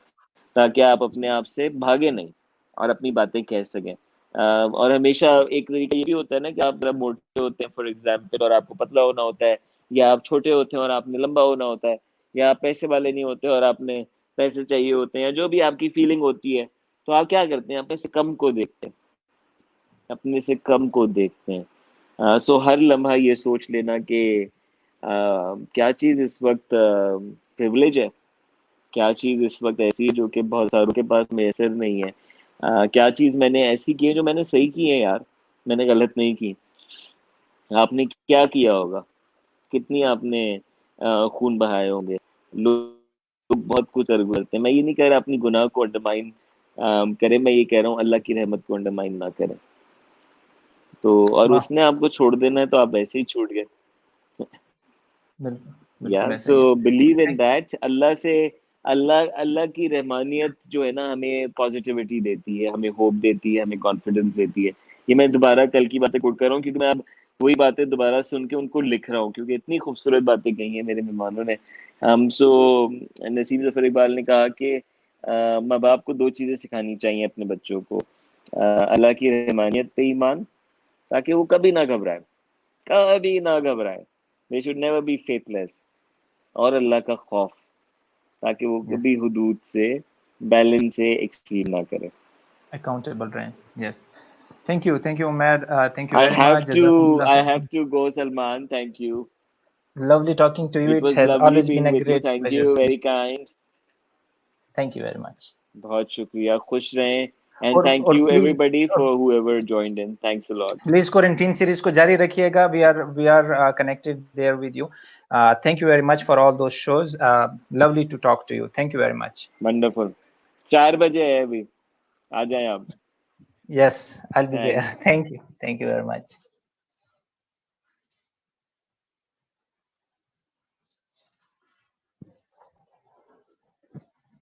تاکہ آپ اپنے آپ سے بھاگے نہیں اور اپنی باتیں کہہ سکیں. اور ہمیشہ ایک طریقہ یہ بھی ہوتا ہے نا کہ آپ ذرا موٹے ہوتے ہیں فار ایگزامپل, اور آپ کو پتلا ہونا ہوتا ہے, یا آپ چھوٹے ہوتے ہیں اور آپ نے لمبا ہونا ہوتا ہے, یا آپ پیسے والے نہیں ہوتے اور آپ نے پیسے چاہیے ہوتے ہیں, یا جو بھی آپ کی فیلنگ ہوتی ہے, تو آپ کیا کرتے ہیں, اپنے سے کم کو دیکھتے ہیں, اپنے سے کم کو دیکھتے ہیں. سو ہر لمحہ یہ سوچ لینا کہ کیا چیز اس وقت پریویلیج ہے, کیا چیز اس وقت ایسی ہے جو کہ بہت ساروں کے پاس میسر نہیں ہے, کیا چیز میں نے ایسی کی ہے جو میں نے صحیح کی ہے, یار میں نے غلط نہیں کی. آپ نے کیا کیا ہوگا, کتنی آپ نے خون بہائے ہوں گے. لوگ بہت کچھ کرتے ہیں. میں یہ نہیں کہہ رہا اپنی گناہ کو انڈرمائن کرے, میں یہ کہہ رہا ہوں اللہ کی رحمت کو انڈرمائن نہ کریں. تو اور واہ, اس نے آپ کو چھوڑ دینا ہے تو آپ ایسے ہی چھوٹ گئے. بالکل ایسا ہی ہے. سو بلیو ان دیٹ. اللہ کی رحمانیت جو ہے نا ہمیں پازیٹیوٹی دیتی ہے, ہمیں ہوپ دیتی ہے, ہمیں کانفیڈنس دیتی ہے. یہ میں دوبارہ کل کی باتیں کوٹ کر رہا ہوں کیونکہ میں اب وہی باتیں دوبارہ سن کے ان کو لکھ رہا ہوں, کیونکہ اتنی خوبصورت باتیں کہی ہیں میرے مہمانوں نے. سو نسیم ظفر اقبال نے کہا کہ ماں باپ کو 2 چیزیں سکھانی چاہیے اپنے بچوں کو, اللہ کی رحمانیت پہ ایمان, تاکہ وہ کبھی نہ گھبرائے, کبھی نہ گھبرائے. They should never be faithless. اور اللہ کا خوف, تاکہ وہ Yes. کبھی حدود سے بیلنس سے ایکسیڈ نہ کرے. Accountable رہیں. Yes. Thank you Umair. Thank you very much. I Jazakumullah. have to go, Salman. Thank you. Lovely talking to you. It It was has lovely always been being a with you. great Thank pleasure you. for me. Very kind. Thank you very much. بہت شکریہ. خوش رہیں. And اور thank you please, everybody for whoever joined in. Thanks a lot. please quarantine series کو جاری رکھیے گا. We are connected there with you. Thank you very much for all those shows. Lovely to talk to you. Thank you very much. Wonderful. 4 بجے ہے ابھی, آ جائیں آپ. Yes, I'll be there. Thanks. Thank you very much.